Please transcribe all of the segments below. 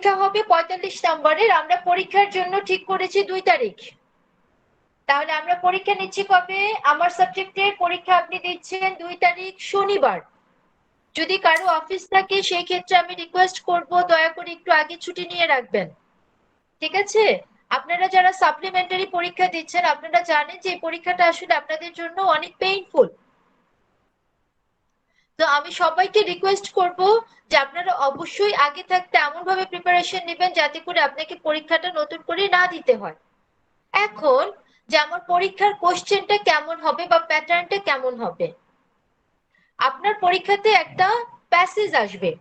পরীক্ষা হবে 45 নম্বরের। আমরা পরীক্ষার জন্য ঠিক করেছি 2 তারিখ। তাহলে আমরা পরীক্ষা নিচ্ছি কবে? আমার সাবজেক্টের পরীক্ষা আপনি দিচ্ছেন 2 তারিখ শনিবার। যদি কারো অফিস থাকে সেই ক্ষেত্রে আমি রিকোয়েস্ট করব দয়া করে একটু আগে ছুটি নিয়ে রাখবেন। ঠিক আছে? আপনারা যারা সাপ্লিমেন্টারি পরীক্ষা দিচ্ছেন আপনারা জানেন যে এই পরীক্ষাটা আসলে আপনাদের জন্য অনেক পেইনফুল। তো আমি সবাইকে রিকোয়েস্ট করব যে আপনারা অবশ্যই আগে থাকতে এমন ভাবে প্রিপারেশন নেবেন যাতে করে আপনাকে পরীক্ষাটা নতুন করে না দিতে হয়। এখন যে আমার পরীক্ষার কোশ্চেনটা কেমন হবে বা প্যাটার্নটা কেমন হবে, আপনার পরীক্ষাতে একটা প্যাসেজ আসবে।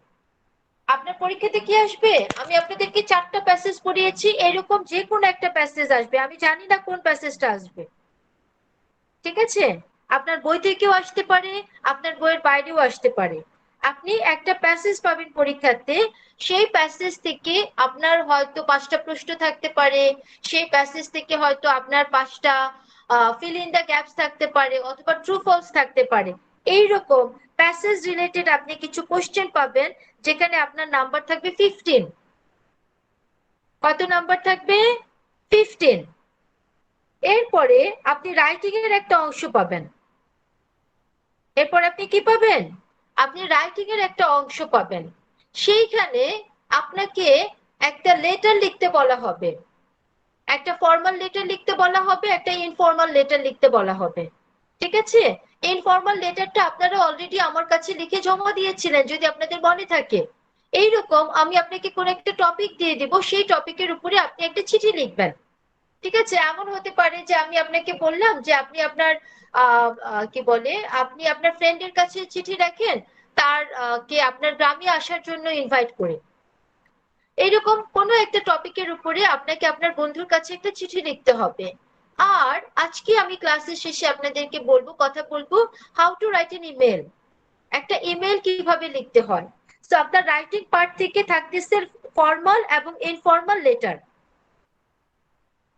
আপনার পরীক্ষাতে কি আসবে? আমি আপনাদেরকে 4টা প্যাসেজ পড়িয়েছি, এরকম যে কোনো একটা প্যাসেজ আসবে। আমি জানি না কোন প্যাসেজটা আসবে। ঠিক আছে? আপনার বই থেকেও আসতে পারে, আপনার বইয়ের বাইরেও আসতে পারে। আপনি একটা প্যাসেজ পাবেন পরীক্ষাতে, সেই প্যাসেজ থেকে আপনার হয়তো 5টা প্রশ্ন থাকতে পারে, সেই প্যাসেজ থেকে হয়তো আপনার 5টা ফিল ইন দ্য গ্যাপস থাকতে পারে অথবা ট্রু ফলস থাকতে পারে। এইরকম প্যাসেজ রিলেটেড আপনি কিছু কোশ্চেন পাবেন যেখানে আপনার নাম্বার থাকবে 15। কত নাম্বার থাকবে? 15। এরপরে আপনি রাইটিং এর একটা অংশ পাবেন। এরপর আপনি কি পাবেন? আপনি রাইটিং এর একটা অংশ পাবেন। সেইখানে আপনাকে একটা লেটার লিখতে বলা হবে। একটা ফর্মাল লেটার লিখতে বলা হবে, একটা ইনফর্মাল লেটার লিখতে বলা হবে। ঠিক আছে? ইনফর্মাল লেটারটা আপনারা অলরেডি আমার কাছে লিখে জমা দিয়েছিলেন যদি আপনাদের মনে থাকে। এইরকম আমি আপনাকে কোন একটা টপিক দিয়ে দিব, সেই টপিকের উপরে আপনি একটা চিঠি লিখবেন। ঠিক আছে? এমন হতে পারে যে আমি আপনাকে বললাম যে আপনি আপনার কি বলে আপনি আপনার ফ্রেন্ডের কাছে চিঠি রাখেন, তার কে আপনার গ্রামে আসার জন্য ইনভাইট করে। এইরকম কোনো একটা টপিকের উপরে আপনাকে আপনার বন্ধুর কাছে একটা চিঠি লিখতে হবে। আর আজকে আমি ক্লাসের শেষে আপনাদেরকে কথা বলবো how to write an email. একটা ইমেল কিভাবে লিখতে হয়। তো আপনার রাইটিং পার্ট থেকে থাকতেছে ফর্মাল এবং informal letter.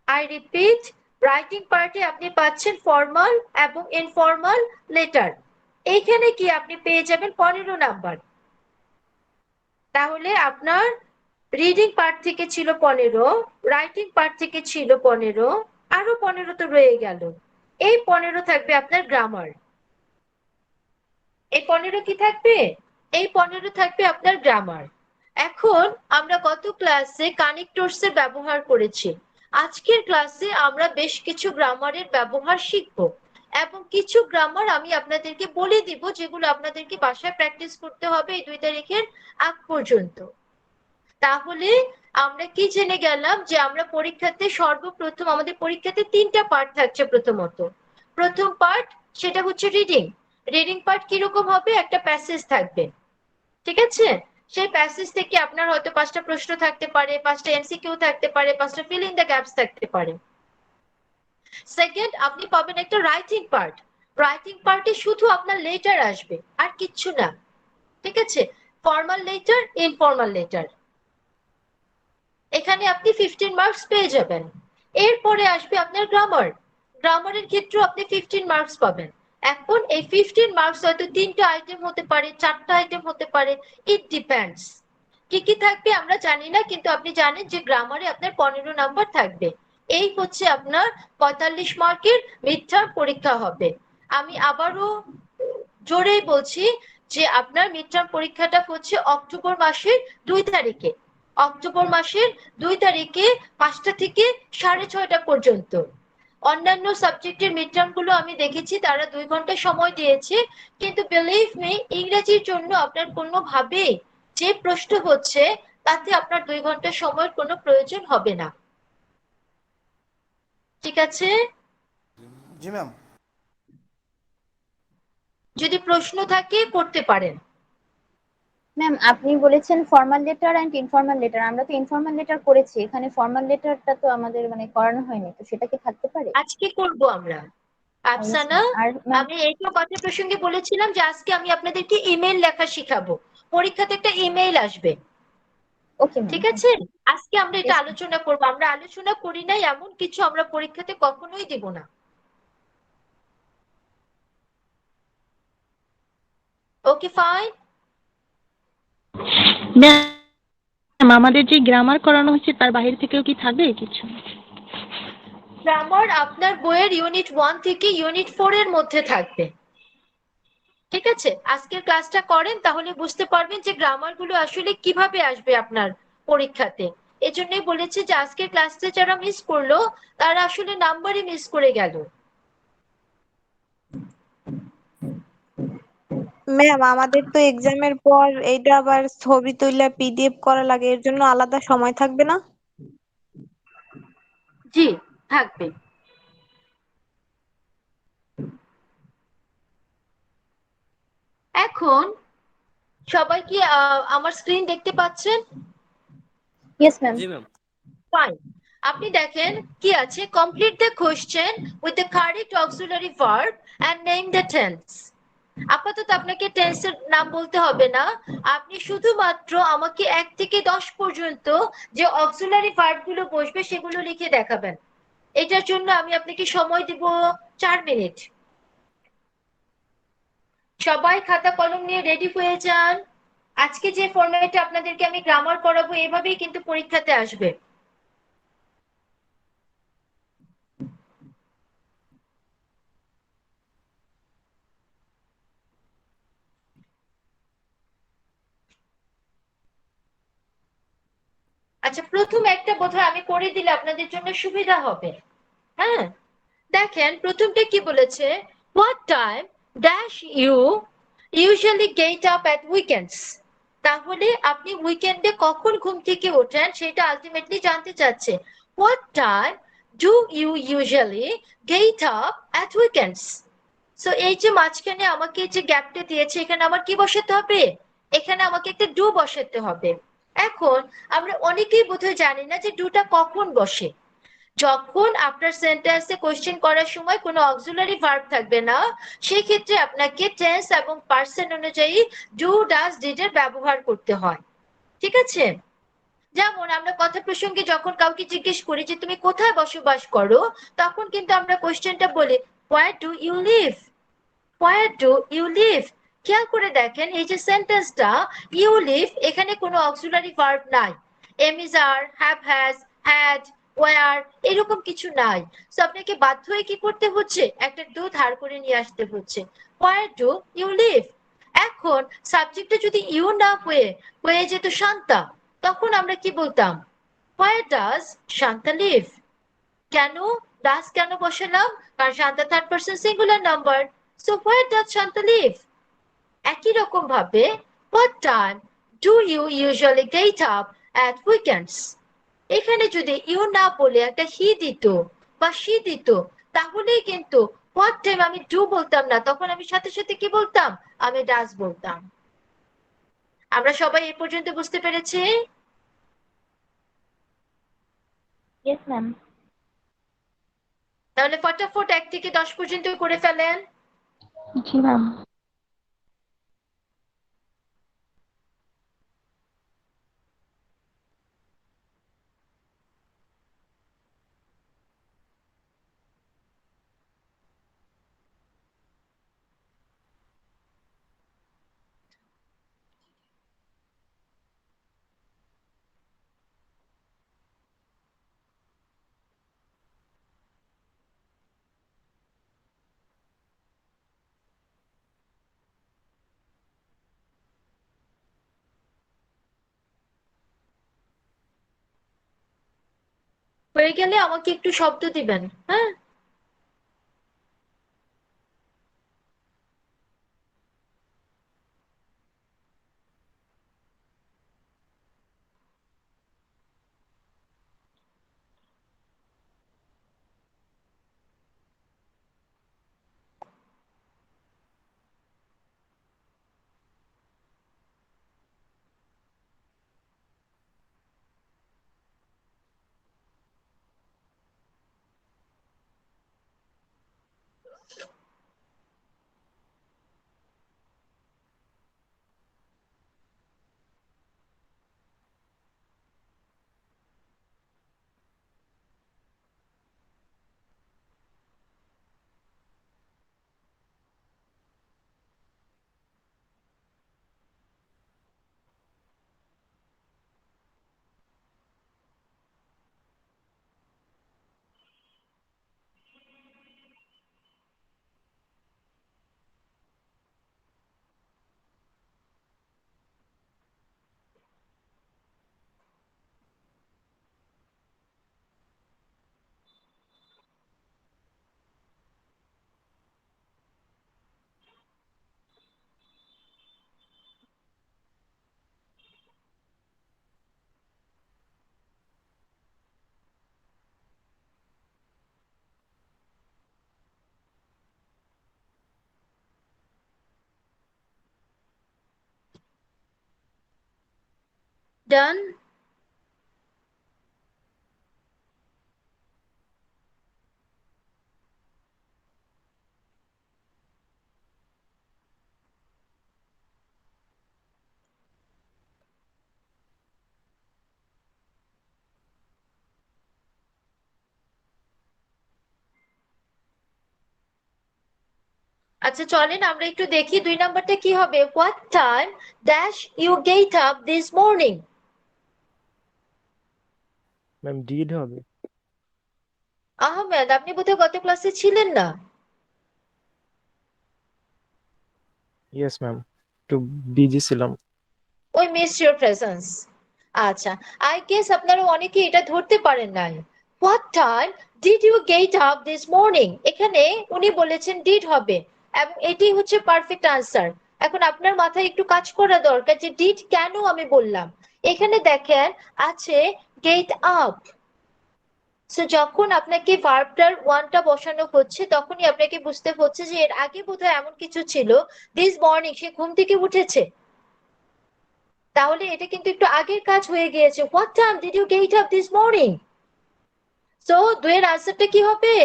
I repeat, writing পার্টে আপনি পাচ্ছেন ফর্মাল এবং ইনফর্মাল লেটার। এইখানে কি আপনি পেয়ে যাবেন 15 নাম্বার। তাহলে আপনার রিডিং পার্ট থেকে ছিল 15, রাইটিং পার্ট থেকে ছিল 15, আরো 15 তো রয়ে গেল। এই 15 থাকবে আপনার গ্রামার। এই 15 কি থাকবে? এই 15 থাকবে আপনার গ্রামার। এখন আমরা গত ক্লাসে কানেক্টরস এর ব্যবহার করেছি। আজকের ক্লাসে আমরা বেশ কিছু গ্রামারের ব্যবহার শিখব এবং কিছু গ্রামার আমি আপনাদেরকে বলে দিব যেগুলো আপনাদেরকে বাসায় প্র্যাকটিস করতে হবে এই 2 তারিখের আগ পর্যন্ত। তাহলে আমরা কি জেনে গেলাম যে আমরা পরীক্ষাতে সর্বপ্রথম আমাদের পরীক্ষাতে 3টা পার্ট থাকছে। প্রথমত প্রথম পার্ট সেটা হচ্ছে রিডিং। রিডিং পার্ট কিরকম হবে? একটা প্যাসেজ থাকবে। ঠিক আছে? সেই প্যাসেজ থেকে আপনার হয়তো 5টা প্রশ্ন থাকতে পারে, 5টা এমসিকিউ থাকতে পারে, 5টা ফিল ইন দ্য গ্যাপস থাকতে পারে। সেকেন্ড, আপনি পাবেন একটা রাইটিং পার্ট। রাইটিং পার্টে শুধু আপনার লেটার আসবে আর কিচ্ছু না। ঠিক আছে? Formal letter, informal letter. এখানে আপনি 15 মার্কস পেয়ে যাবেন। এরপরে আসবে আপনার গ্রামার। গ্রামারের ক্ষেত্রেও আপনি 15 মার্কস পাবেন। এখন এই 15 মার্কস হয়তো 3টা আইটেম হতে পারে, 4টা আইটেম হতে পারে, ইট ডিপেন্ডস। কি কি থাকবে আমরা জানি না, কিন্তু আপনি জানেন যে গ্রামারে আপনার 15 নাম্বার থাকবে। এই হচ্ছে আপনার 45 মার্কের মিড টার্ম পরীক্ষা হবে। আমি আবারও জোরেই বলছি যে আপনার মিড টার্ম পরীক্ষাটা হচ্ছে অক্টোবর মাসের 2 তারিখে। অক্টোবর মাসের 2 তারিখে 5টা থেকে 6:30 পর্যন্ত। অন্যান্য সাবজেক্টের মিড টার্ম গুলো আমি দেখেছি তারা 2 ঘন্টা সময় দিয়েছে, কিন্তু বিলিভ মি ইংরেজির জন্য আপনার কোনোভাবে যে প্রশ্ন হচ্ছে তাতে আপনার 2 ঘন্টা সময়ের কোনো প্রয়োজন হবে না। ঠিক আছে? জি ম্যাম। যদি প্রশ্ন থাকে করতে পারেন। ম্যাম আপনি বলেছেন formal letter and informal letter, আমরা তো ইনফর্মাল লেটার করেছি, এখানে ফর্মাল লেটারটা তো আমাদের মানে করানো হয়নি, তো সেটা কি থাকতে পারে? আজকে করব আমরা। আচ্ছা। আফসানা, আর ম্যাম আমি এইটা কথা প্রসঙ্গে বলেছিলাম যে আজকে আমি আপনাদেরকে ইমেল লেখা শিখাবো। পরীক্ষাতে একটা ইমেল আসবে। ওকে ম্যাম, ঠিক থ্যাংক আছে? ইউ। আজকে আমরা এটা ইয়েস ম্যাম। আলোচনা করব। আমরা আলোচনা করি নাই এমন কিছু আমরা পরীক্ষাতে কখনোই দেব না। Okay fine? ম্যাম, আমাদের যে গ্রামার করানো হচ্ছে তার বাইরে থেকেও কি থাকবে কিছু? গ্রামার আপনার বইয়ের ইউনিট 1 থেকে ইউনিট 4 এর মধ্যে থাকবে। ঠিক আছে, আজকের ক্লাসটা করেন তাহলে বুঝতে পারবেন যে গ্রামার গুলো আসলে কিভাবে আসবে আপনার পরীক্ষাতে। এজন্যই বলেছি যে আজকের ক্লাসটা যারা মিস করলো তারা আসলে নাম্বারই মিস করে গেল। ম্যাম, আমাদের তো এক্সামের পর এইটা আবার ছবি তুলে পিডিএফ করা লাগে, এর জন্য আলাদা সময় থাকবে না? জি, থাকবে। এখন সবাই কি আমার স্ক্রিন দেখতে পাচ্ছেন? Yes ma'am. জি ম্যাম। ফাইন। আপনি দেখেন কি আছে, complete the question with the correct auxiliary verb and name the tense. আপাতত আপনাকে টেন্সের নাম বলতে হবে না, আপনি শুধুমাত্র আমাকে 1 থেকে 10 পর্যন্ত যে অক্সিলারি ভার্ব গুলো বসবে সেগুলো লিখে দেখাবেন। এটার জন্য আমি আপনাকে সময় দিব 4 মিনিট। সবাই খাতা কলম নিয়ে রেডি হয়ে যান। আজকে যে ফরম্যাটে আপনাদেরকে আমি গ্রামার করাবো এভাবেই কিন্তু পরীক্ষাতে আসবে। আচ্ছা, প্রথম একটা বোধহয় আমি করে দিলে আপনাদের জন্য সুবিধা হবে। হ্যাঁ, দেখেন প্রথমটা কি বলেছে, what time dash you usually get up at weekends। তাহলে আপনি উইকেন্ডে কখন ঘুম থেকে ওঠেন সেটা আলটিমেটলি জানতে চাচ্ছে। what time do you usually get up at weekends। So এই যে মাঝখানে আমাকে যে গ্যাপটা দিয়েছে এখানে আমার কি বসাতে হবে, এখানে আমাকে একটা ডু বসাতে হবে। এখন আমরা অনেকেই বোধহয় জানি না যে ডুটা কখন বসে। যখন আপনার সেন্টেন্সে কোশ্চেন করার সময় কোনো অক্সিলারি ভার্ব থাকবে না, সেই ক্ষেত্রে আপনাকে টেন্স এবং পার্সন অনুযায়ী ডু ডাজ ডিড এর ব্যবহার করতে হয়। ঠিক আছে, যেমন আমরা কথা প্রসঙ্গে যখন কাউকে জিজ্ঞেস করি যে তুমি কোথায় বসবাস করো, তখন কিন্তু আমরা কোশ্চেনটা বলি where do you live, where do you live. খেয়াল করে দেখেন এই যে সেন্টেন্সটা ইউ লিভ, এখানে কোনো অক্সিলারি ভার্ব নাই, am is are, have has, had, were এরকম কিছু নাই। সো আপনাকে বাধ্য হয়ে কি করতে হচ্ছে, একটা ডু ধার করে নিয়ে আসতে হচ্ছে, হোয়ার ডু ইউ লিভ। এখন সাবজেক্টটা যদি ইউ না হয়ে যেত শান্তা, তখন আমরা কি বলতাম, হোয়ার ডাজ শান্তা লিভ। কেন ডাজ কেন বসালাম, কারণ Shanta third person singular number. So where does Shanta live. একই রকম ভাবে what time do you usually get up at weekends। এখানে যদি ইউ না বলে একটা হি দিত বা শি দিত, তাহলেই কিন্তু what time আমি ডু বলতাম না, তখন আমি সাথে সাথে কি বলতাম, আমি ডাজ বলতাম। আমরা সবাই এই পর্যন্ত বুঝতে পেরেছি? Yes ma'am. তাহলে ফটাফট 1 থেকে 10 পর্যন্ত করে ফেলেন। জি ম্যাম। হয়ে গেলে আমাকে একটু শব্দ দিবেন, হ্যাঁ। ডান? আচ্ছা চলেন আমরা একটু দেখি 2 নাম্বারটা কি হবে। What time dash you get up this morning? Ma'am did হবে। আহমেদ, আপনি বোধহয় গত ক্লাসে ছিলেন না। ইয়েস ম্যাম, একটু বিজি ছিলাম। ওই মিস ইউর প্রেজেন্স। আচ্ছা, আই গেস আপনারা অনেকে এটা ধরতে পারেন নাই। What time did you get up this morning? এখানে উনি বলেছেন ডিড হবে এবং এটি হচ্ছে পারফেক্ট আনসার। এখন আপনার মাথায় একটু কাজ করা দরকার যে ডিড কেন আমি বললাম। এখানে দেখেন আছে গেট আপ। সো যখন আপনাকে ভার্বটার ওয়ানটা বসানো হচ্ছে তখনই আপনাকে বুঝতে হচ্ছে যে এর আগে বোধহয় এমন কিছু ছিল দিস মর্নিং সে ঘুম থেকে উঠেছে। তাহলে এটা কিন্তু একটু আগের কাজ হয়ে গিয়েছে। What time did you get up this morning? So দুয়ের আনসারটা কি হবে?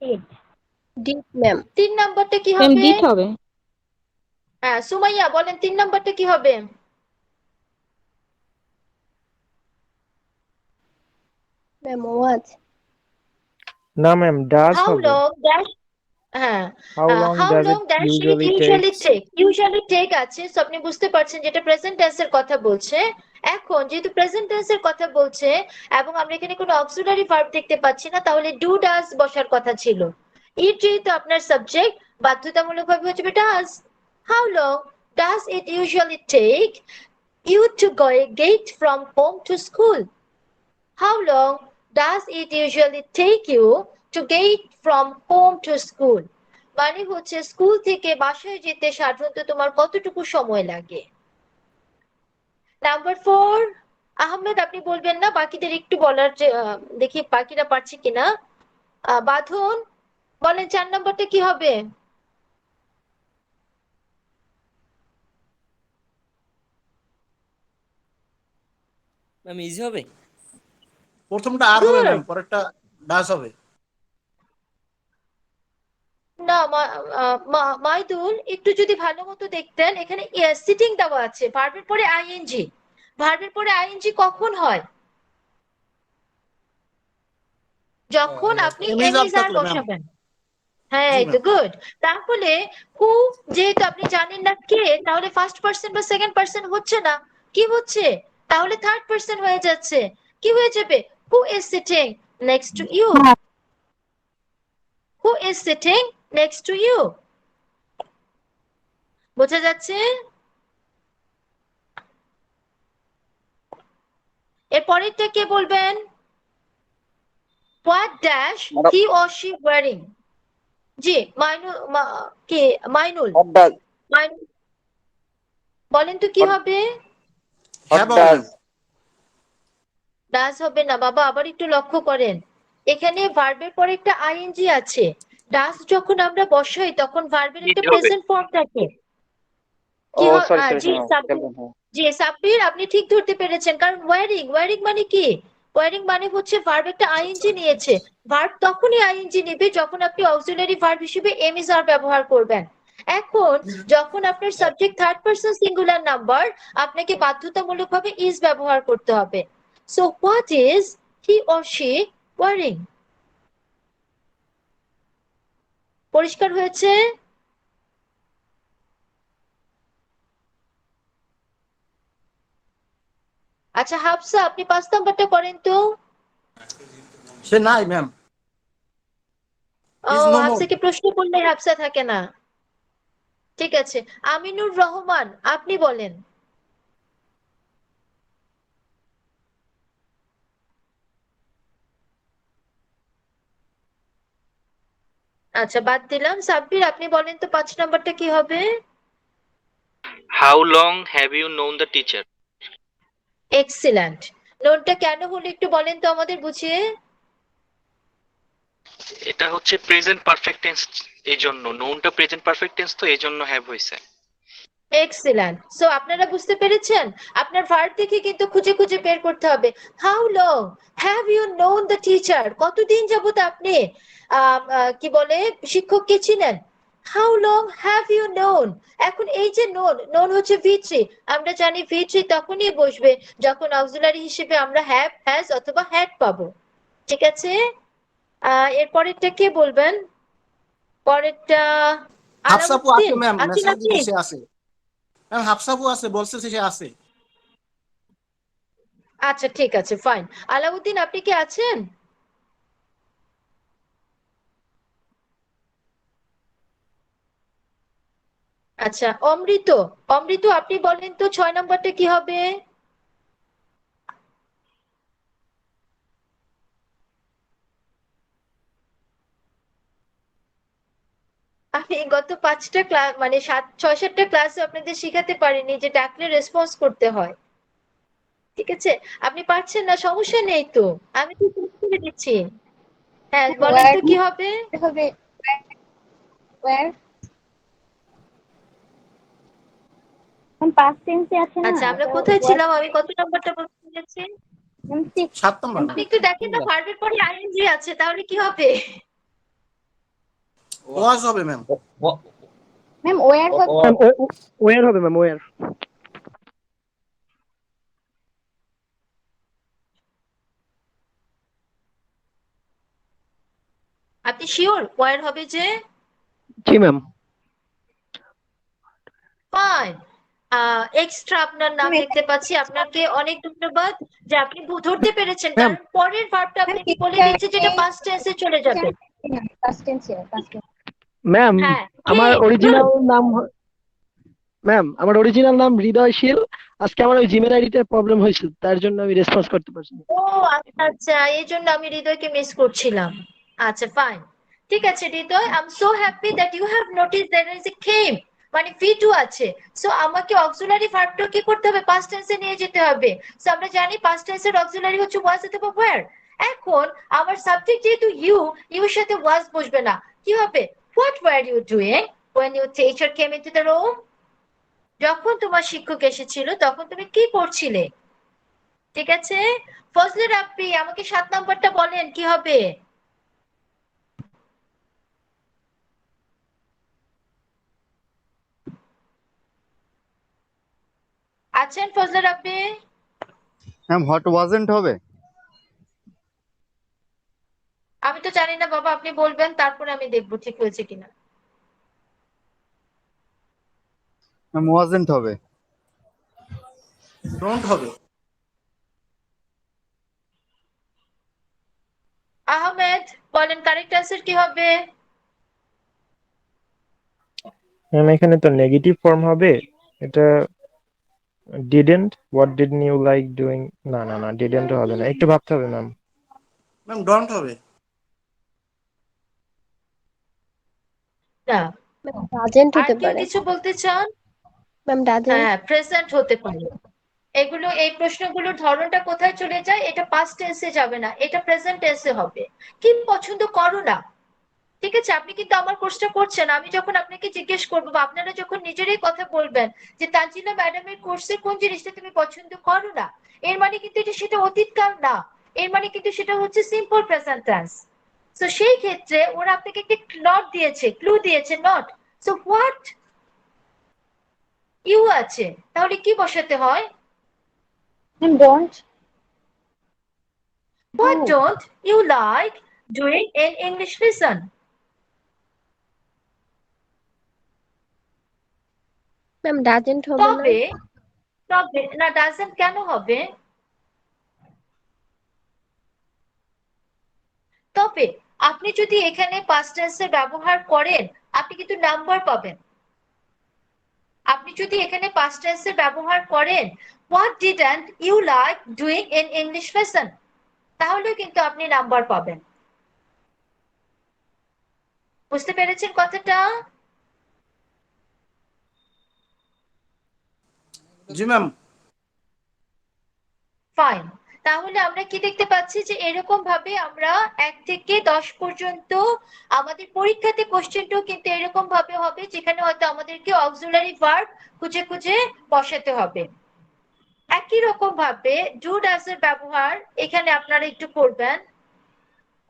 ডিড। Did ma'am. 3 নাম্বারটা কি ম্যাম হবে? ডিড হবে। হ্যাঁ সুমাইয়া বলেন 3 নাম্বারটা কি হবে? Ma'am was. না ম্যাম ডাজ হাউ হবে। লং ড্যাশ হ্যাঁ how long how does long it dash it usually usually takes. Take. Usually take আছে, সো আপনি বুঝতে পারছেন যেটা প্রেজেন্ট টেন্সের কথা বলছে। এখন যেহেতু প্রেজেন্ট টেন্সের কথা বলছে এবং আমরা এখানে কোনো অক্সিলারি ভার্ব দেখতে পাচ্ছি না, তাহলে ডু ডাজ বসার কথা ছিল। ইট যেহেতু আপনার সাবজেক্ট, বাধ্যতামূলকভাবে হচ্ছে does. How long does it usually take you to get from home to school? How long does it usually take you to get from home to school? মানে হচ্ছে স্কুল থেকে বাসায় যেতে সাধারণত তোমার কতটুকু সময় লাগে? নাম্বার 4 আহমেদ আপনি বলবেন না, বাকিদের একটু বলার যে দেখি বাকিরা পারছে কিনা। বাঁধন বলেন 4 নাম্বারটা কি হবে? ম্যাম ইজি হবে। প্রথমটা আর হবে ম্যাম, Good. পরেরটা ডাস হবে। না মাইদুল একটু যদি ভালো মতো দেখতেন, এখানে সিটিং দেওয়া আছে, ভার্বের পরে আইএনজি। ভার্বের পরে আইএনজি কখন হয়? যখন আপনি এমএস এমএস আর থাকলে ম্যাম। বসাবেন। হ্যাঁ জি এই তো ম্যাম। গুড। তাহলে হু যেহেতু আপনি জানেন না কে, তাহলে ফার্স্ট পারসন বা সেকেন্ড পারসন হচ্ছে না, কি হচ্ছে? তাহলে থার্ড পারসন হয়ে যাচ্ছে। কি হয়ে যাবে? Who is sitting next to you? Who is sitting next to you? বোঝা যাচ্ছে? এর পরেরটা কে বলবেন? What dash he or she wearing? জি কে মাইনুল মাইনুল বলেন তো কি হবে? হ্যাভ হবে ম্যাম। ডাজ হবে না বাবা, আবার একটু লক্ষ্য করেন। এখানে ভার্বের পরে একটা আইএনজি আছে। ডাজ যখন আমরা বসাই তখন ভার্বের একটা প্রেজেন্ট ফর্ম থাকে। কি জি সাব্বির, জি সাব্বির আপনি ঠিক ধরতে পেরেছেন, কারণ ওয়ারিং ওয়ারিং মানে কি? ওয়ারিং মানে হচ্ছে ভার্ব একটা আইএনজি নিয়েছে। ভার্ব তখনই আইএনজি নেবে যখন আপনি অক্সিলারি ভার্ব হিসেবে এম ইজ আর ব্যবহার করবেন। এখন যখন আপনার subject third person singular number, আপনাকে বাধ্যতামূলকভাবে ইজ ব্যবহার করতে হবে। So what is he or she wearing? পরিষ্কার হয়েছে? আচ্ছা হাফসা আপনি 5 নাম্বারটা করেন তো। সে নাই ম্যাম। ও ইজ নো মোর। হাফসাকে প্রশ্ন করলে হাফসা থাকে না। ঠিক আছে, আমিনুর রহমান আপনি বলেন। আচ্ছা বাদ দিলাম। সাব্বির আপনি বলেন তো 5 নাম্বারটা কি হবে? How long have you known the teacher? Excellent. নোনটা কেন হলো একটু বলেন তো আমাদের বুঝিয়ে। এটা হচ্ছে প্রেজেন্ট পারফেক্ট টেন্স, এই জন্য নোনটা প্রেজেন্ট পারফেক্ট টেন্স, তো এই জন্য হ্যাভ হয়েছে। এক্সিলেন্ট। সো আপনারা বুঝতে পেরেছেন? আপনার ভার্ব দেখে কিন্তু খুঁজে খুঁজে বের করতে হবে। How long have you known the teacher? কতদিন যাবত আপনি কি বলে শিক্ষককে চিনেন? How long have you known? এখন এই যে নোন হচ্ছে ভি3। আমরা জানি ভি3 তখনই বসবে যখন অক্সিলারি হিসেবে আমরা হ্যাভ, হ্যাজ অথবা হ্যাড পাবো। ঠিক আছে? এর পরেরটা কে বলবেন? পরেরটা হাফসাপু আছে আলাউদ্দিন ম্যাম, আছেন মেসেজ আপনি? দিতে সে আছে। ম্যাম হাফসাপু আছে, বলছে সে আছে। আচ্ছা ঠিক আছে, ফাইন। আলাউদ্দিন আপনি কি আছেন? আচ্ছা, অমৃত, অমৃত আপনি বলেন তো 6 নম্বরটা কি হবে? আমি গত 5টা ক্লাস মানে 6-7টা ক্লাসে আপনাদের শিখাতে পারিনি যে ডাকলে রেসপন্স করতে হয়। ঠিক আছে? আপনি পারছেন না, সমস্যা নেই তো, আমি তো করে দিচ্ছি। হ্যাঁ বলেন ওয়্যার তো কি হবে? হবে, ওয়্যার পাস্ট টেন্সে আছে না, আচ্ছা আমরা এটা কোথায় ওয়ার্ড ছিলাম? আমি কত নম্বরটা বলতে গেছি? 6 7 নম্বর আপনি ম্যাম। একটু দেখেন না, ভার্বের পরে আইএনজি আছে, তাহলে কি হবে? ওয়াজ হবে ম্যাম। ম্যাম ওয়্যার হবে। ম্যাম ওয়ার হবে ম্যাম, ওয়ার। আপনি শিওর ওয়ার হবে যে? জি ম্যাম। ফাইন। এক্সট্রা আপনার নাম দেখতে পাচ্ছি, আপনাকে অনেক ধন্যবাদ যে আপনি ধরতে পেরেছেন, ম্যাম কারণ পরের ভার্বটা আপনাকে বলে দিয়েছে যেটা পাস্ট টেন্সে চলে যাবে। পাস্ট টেন্সে, পাস্ট টেন্স। ম্যাম হ্যাঁ আমার ঠিক, অরিজিনাল গুড। নাম ম্যাম আমার অরিজিনাল নাম হৃদয়শীল। আজকে আমার ওই জিমেল আইডিতে প্রবলেম হয়েছিল, তার জন্য আমি রেসপন্স করতে পারছি না। ও আচ্ছা আচ্ছা, এই জন্য আমি হৃদয়কে মিস করছিলাম। আচ্ছা ফাইন, ঠিক আছে Hriday, I am so happy that you have notice there is a came, মানে V2 আছে। সো আমাকে অক্সিলারি ভার্বটা কি করতে হবে? পাস্ট টেন্সে নিয়ে যেতে হবে। সো আমরা জানি পাস্ট টেন্সের অক্সিলারি হচ্ছে ওয়াজ অথবা ওয়্যার। এখন আমার সাবজেক্ট যেহেতু ইউ, ইউ এর সাথে ওয়াজ বসবে না, কি হবে? What were you doing when your teacher came into the room? যখন তোমার শিক্ষক এসেছিল তখন তুমি কি করছিলে? ঠিক আছে? ফজলে রাব্বি আমাকে 7 নম্বরটা বলেন কি হবে? আছেন ফজলে রাব্বি? ম্যাম হোয়াট ওয়াজেন্ট হবে। আমি তো জানি না বাবা, আপনি বলবেন তারপরে আমি দেখবো ঠিক হয়েছে কিনা। ম্যাম ওয়াজেন্ট হবে। ডোন্ট হবে। আহমেদ বলেন কারেক্ট অ্যান্সার কি হবে? ম্যাম এখানে তো নেগেটিভ ফর্ম হবে। এটা didn't, what didn't you like doing. না না না, ডিডন্ট হবে না, একটু ভাবতে হবে ম্যাম। ম্যাম ডোন্ট হবে। না, ডাজেন্ট আর হতে কেউ পারে কিছু বলতে চান? Ma'am, doesn't. হ্যাঁ প্রেজেন্ট হতে পারে। এগুলো এই প্রশ্নগুলোর ধরনটা কোথায় চলে যায়? এটা পাস্ট টেন্সে যাবে না, এটা প্রেজেন্ট টেন্সে হবে। কি পছন্দ করো না? ঠিক আছে, আপনি কিন্তু আমার কোর্সটা করছেন, আমি যখন আপনাকে জিজ্ঞেস করবো বা আপনারা যখন নিজেরাই কথা বলবেন যে তানজিলা ম্যাডামের কোর্সে কোন জিনিসটা তুমি পছন্দ করো না, এর মানে কিন্তু এটা সেটা অতীতকাল না, এর মানে কিন্তু সেটা হচ্ছে সিম্পল প্রেজেন্ট টেন্স। তো সেই ক্ষেত্রে ওরা আপনাকে একটা নট দিয়েছে, ক্লু দিয়েছে, নট। সো হোয়াট ইউ আছে, তাহলে কি বসাতে হয়? Ma'am don't do. What don't you like doing in English listen? Ma'am doesn't হবে না। তবে তবে না, ডাজেন্ট কেন হবে? তবে আপনি যদি এখানে পাস্ট টেন্সের ব্যবহার করেন, আপনি কিন্তু নাম্বার পাবেন। আপনি যদি এখানে পাস্ট টেন্সের ব্যবহার করেন, what didn't you like doing in English lesson, তাহলেও কিন্তু আপনি নাম্বার পাবেন। বুঝতে পেরেছেন কথাটা? জি ম্যাম। ফাইন, তাহলে আমরা কি দেখতে পাচ্ছি যে এরকম ভাবে আমরা 1 থেকে 10 পর্যন্ত আমাদের পরীক্ষাতে কোশ্চেনটাও কিন্তু এরকম ভাবে হবে যেখানে হয়তো আমাদেরকে অক্সিলারি ভার্ব খুঁজে খুঁজে বসাতে হবে। একই রকম ভাবে ডু ডাজ এর ব্যবহার এখানে আপনারা একটু করবেন,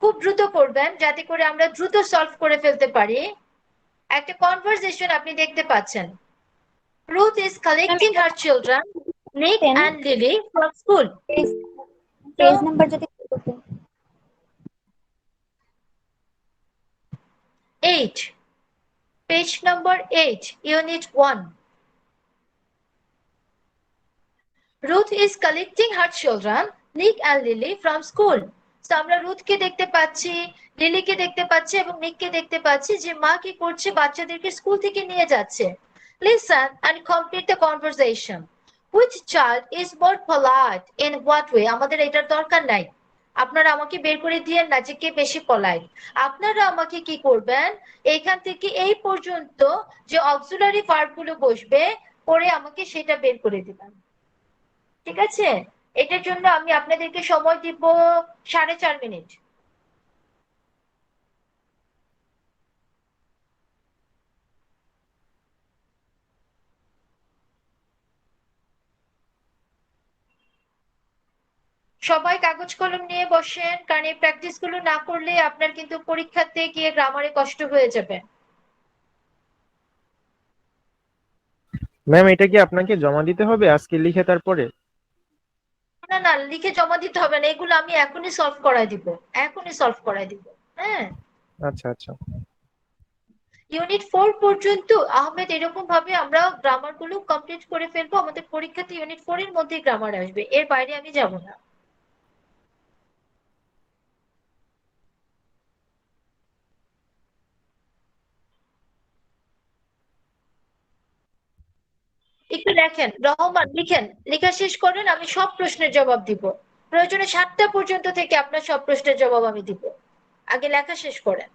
খুব দ্রুত করবেন যাতে করে আমরা দ্রুত সলভ করে ফেলতে পারি। একটা কনভারসেশন আপনি দেখতে পাচ্ছেন। Ruth is collecting her children নিক Ten. And lily from school. Page number যদি করতেন। 8, page number 8, unit 1. Ruth is collecting her children, Nick and Lily from school. So আমরা রুথকে দেখতে পাচ্ছি, লিলিকে দেখতে পাচ্ছি এবং নিককে দেখতে পাচ্ছি যে মা কি করছে, বাচ্চাদেরকে স্কুল থেকে নিয়ে যাচ্ছে। Listen and complete the conversation. Which child is more polite? In what way? আমাদের এটার দরকার নাই। আপনারা আমাকে বের করে দিয়েন না যে কে বেশি পলাইট। আপনারা আমাকে কি করবেন, এইখান থেকে এই পর্যন্ত যে অক্সিলারি ভার্ব গুলো বসবে পরে আমাকে সেটা বের করে দিবেন। ঠিক আছে? এটার জন্য আমি আপনাদেরকে সময় দিব 4.5 মিনিট। সবাই কাগজ কলম নিয়ে বসেন, কারণ এই প্র্যাকটিস গুলো না করলে আপনার কিন্তু পরীক্ষাতে গিয়ে গ্রামারে কষ্ট হয়ে যাবে। ম্যাম এটা কি আপনাকে জমা দিতে হবে আজকে লিখে তারপরে? না না, লিখে জমা দিতে হবে না, এগুলো আমি এখনই সলভ করায় দিব, এখনই সলভ করায় দিব। হ্যাঁ, আচ্ছা আচ্ছা। ইউনিট 4 পর্যন্ত আহমেদ এরকম ভাবে আমরা গ্রামার গুলো কমপ্লিট করে ফেলবো। আমাদের পরীক্ষাতে ইউনিট 4 এর মধ্যেই গ্রামার আসবে, এর বাইরে আমি যাব না। একটু লেখেন, রহমান লিখেন, লেখা শেষ করেন, আমি সব প্রশ্নের জবাব দিব। প্রয়োজনে 7টা পর্যন্ত থেকে আপনার সব প্রশ্নের জবাব আমি দিব। আগে লেখা শেষ করেন।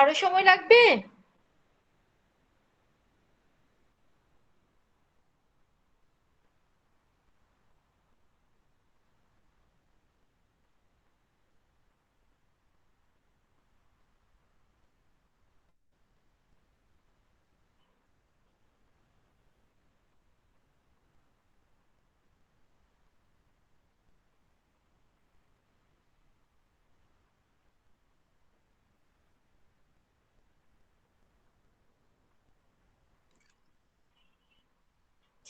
আরো সময় লাগবে?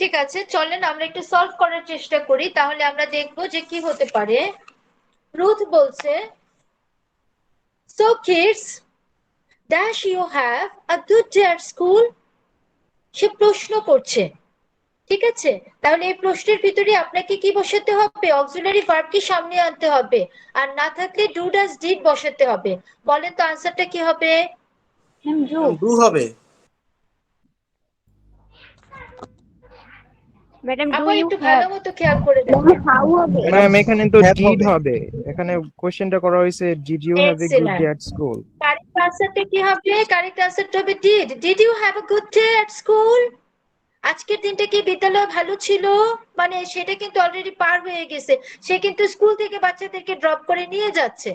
ঠিক আছে, চলেন আমরা একটু সলভ করার চেষ্টা করি, তাহলে আমরা দেখবো যে কি হতে পারে। রুথ বলছে, so kids, dash you have a good day at school. সে প্রশ্ন করছে, ঠিক আছে? তাহলে এই প্রশ্নের ভিতরে আপনাকে কি বসাতে হবে? অক্সিলারি ভার্বকে সামনে আনতে হবে, আর না থাকলে ডু ডাজ ডিড বসাতে হবে। বলেন তো আনসারটা কি হবে? Ma'am do. ম্যাম ডু হবে। ম্যাডাম ডু আবার ইউ একটু হ্যাভ? ভালো মতো খেয়াল করে দেখেন। হাউ হবে? ম্যাম এখানে তো Have ডিড হবে। হবে, এখানে কোশ্চেনটা করা হয়েছে did you have a good Excellent. Day at school. Correct আনসারটা কি হবে? কারেক্ট আনসারটা হবে did. Did you have a good day at school? আজকের দিনটা কি বিদ্যালয় ভালো ছিল? মানে সেটা কিন্তু অলরেডি পার হয়ে গেছে, সে কিন্তু স্কুল থেকে বাচ্চাদেরকে ড্রপ করে নিয়ে যাচ্ছে,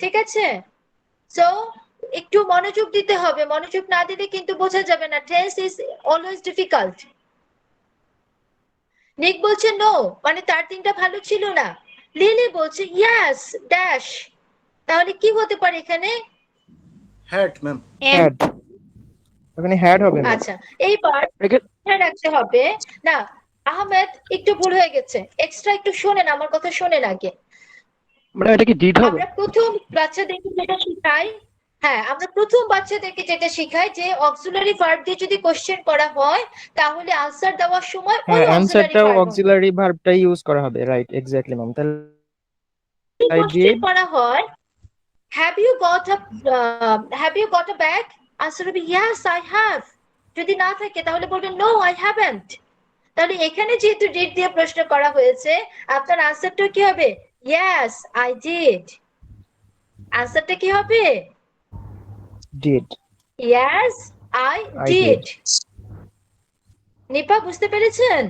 ঠিক আছে? সো একটু মনোযোগ দিতে হবে, মনোযোগ না দিলে কিন্তু বোঝা যাবে না। Tense is always difficult. নিক বলছে নো, মানে তার দিনটা ভালো ছিল না। লিলি বলছে ইয়েস ড্যাশ। তাহলে কি হতে পারে এখানে? Had ma'am. হ্যাড, এখানে হ্যাড হবে ম্যাম। আচ্ছা, এইবার মনে রাখতে হবে না। আহমেদ একটু ভুল হয়ে গেছে, এক্সট্রা একটু শোনেন, আমার কথা শোনেন আগে। মানে এটা কি ডিড হবে? আমরা প্রথম বাচ্চাদেরকে যেটা শিখাই, হ্যাঁ আমরা প্রথম বাচ্চাদেরকে যেটা শিখাই যে অক্সিলারি ভার্ব দিয়ে যদি কোশ্চেন করা হয় তাহলে আনসার দেওয়ার সময় ওই হ্যাঁ, অক্সিলারি অ্যানসারটাও ভার্ব অক্সিলারি ভার্বটাই ইউজ করা হবে, রাইট? Exactly ma'am. তাহলে I কোশ্চেন did. করা হয় have you got a bag, answer হবে ইয়েস আই হ্যাভ। যদি না থাকে তাহলে বলবেন নো আই হ্যাভেন্ট। তাহলে এখানে যেহেতু ডিড দিয়ে প্রশ্ন করা হয়েছে, আপনার আনসারটা কি হবে? Yes I did. আনসারটা কি হবে? did. Yes, I I did. did. Nipa বুঝতে পেরেছেন?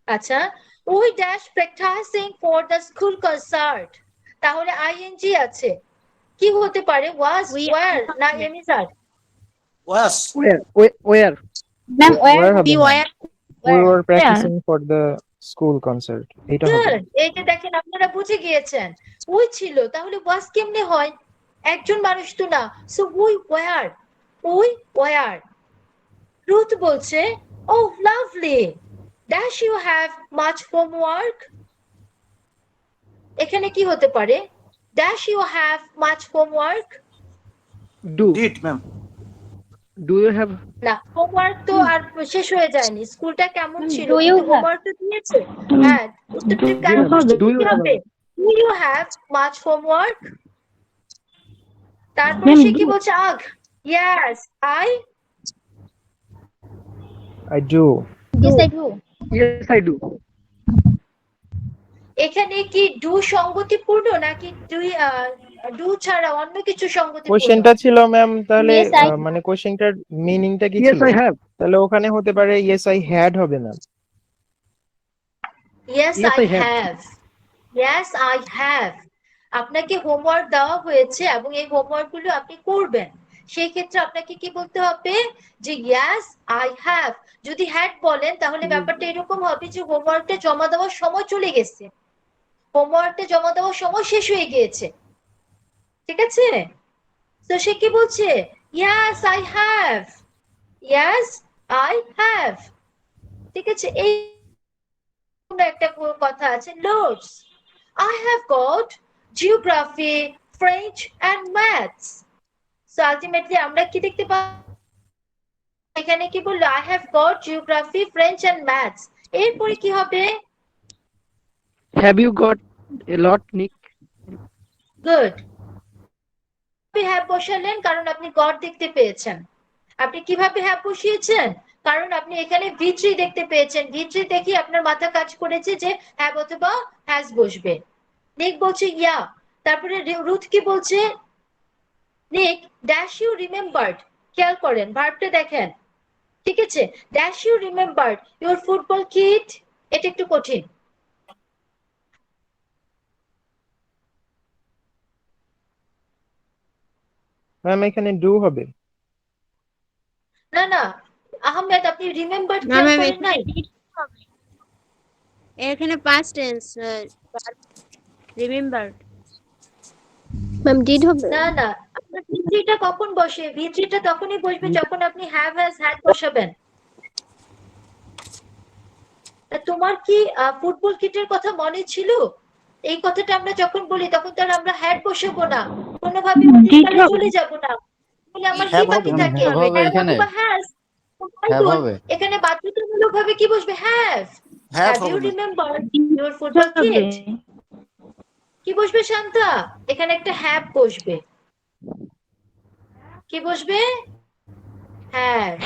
আচ্ছা, we dash practicing for the school concert. তাহলে ing আছে, কি হতে পারে? was, were না is are? Was. Were ma'am Where were হবে We ma'am? were We were practicing for the school concert. এটা হবে। Good. এই যে দেখেন আপনারা বুঝে গিয়েছেন। ওই ছিল, তাহলে was কেমনে হয়? একজন মানুষ তো না। So we were. We were. Ruth বলছে, oh lovely. Dash you have much homework? এখানে কি হতে পারে? Dash you have much homework? Do did ma'am. Do you have? না, হোমওয়ার্ক তো আর শেষ হয়ে যায়নি। স্কুলটা কেমন ছিল? Do you have? হোমওয়ার্ক তো দিয়েছে। হ্যাঁ, উত্তরটি কার কোশ্চেন Do you কি have? হবে? Do you have much homework? তারপরে Ma'am, সে কি do- বলছে? আগ। Yes, I do. Yes, I do. Yes I do. এখানে কি ডু সঙ্গতিপূর্ণ নাকি ডু ছাড়া অন্য কিছু সঙ্গতিপূর্ণ? কোশ্চেনটা ছিল ম্যাম, তাহলে Yes, I do. মানে কোশ্চেনটার মিনিংটা কি ইয়েস ছিল? I have. তাহলে ওখানে হতে পারে yes I had হবে ma'am. Yes, Yes, I I have. have. Yes, I have. আপনাকে হোমওয়ার্ক দেওয়া হয়েছে এবং এই হোমওয়ার্ক গুলো আপনি করবেন। সেই ক্ষেত্রে আপনাকে কি বলতে হবে? যে yes, I have. যদি হ্যাড বলেন তাহলে ব্যাপারটা এরকম হবে যে হোমওয়ার্কটা জমা দেওয়ার সময় চলে গেছে, হোমওয়ার্কটা জমা দেওয়ার সময় শেষ হয়ে গিয়েছে, ঠিক আছে? তো সে কি বলছে? Yes, I have. Yes, I have. ঠিক আছে? এই একটা কথা আছে, notes. I have got geography, French and maths. So ultimately আমরা কি দেখতে পাই? এখানে কি বললো? I have got geography, French and maths. এরপরে কি হবে? হ্যাভ ইউ গট এ লট নিক? Good. আপনি have বসালেন কারণ আপনি got দেখতে পেয়েছেন। আপনি কিভাবে have বসিয়েছেন? কারণ আপনি এখানে V3 দেখতে পেয়েছেন। V3 দেখি আপনার মাথা কাজ করেছে যে have অথবা has বসবে। নিক বলছে ইয়া। তারপরে রুথ কি বলছে? নিক, ড্যাশ ইউ রিমেম্বার্ড। খেয়াল করেন ভার্বটা দেখেন, ঠিক আছে? Dash you remembered your football kit. এটা একটু কঠিন। ম্যাম এখানে ডু হবে। না না আহমেদ, আপনি রিমেম্বার্ড না খেয়াল ম্যাম করেন নাই? এখানে past tense remember. Ma'am did হবে? না না V3 টা কখন বসে? V3 টা তখনই বসবে যখন আপনি হ্যাভ হ্যাজ হ্যাড বসাবেন। তা তোমার কি ফুটবল কিটের কথা মনে ছিল? এই কথাটা আমরা যখন বলি তখন তো আর আমরা হ্যাড বসাবো না, কোনোভাবে অতীতকালে চলে যাব না, তাহলে আমার কি হ্যাভ বাকি হবে, থাকে? হ্যাভ হবে হ্যাভ এখানে, অথবা হ্যাজ। হ্যাভ হবে। এখানে বাধ্যতামূলক ভাবে কি বসবে? হ্যাভ। হ্যাভ হ্যাভ ইউ হবে। Remember your football kit? কি বসবে শান্তা? এখানে একটা হ্যাভ বসবে। কি বসবে? হ্যাভ।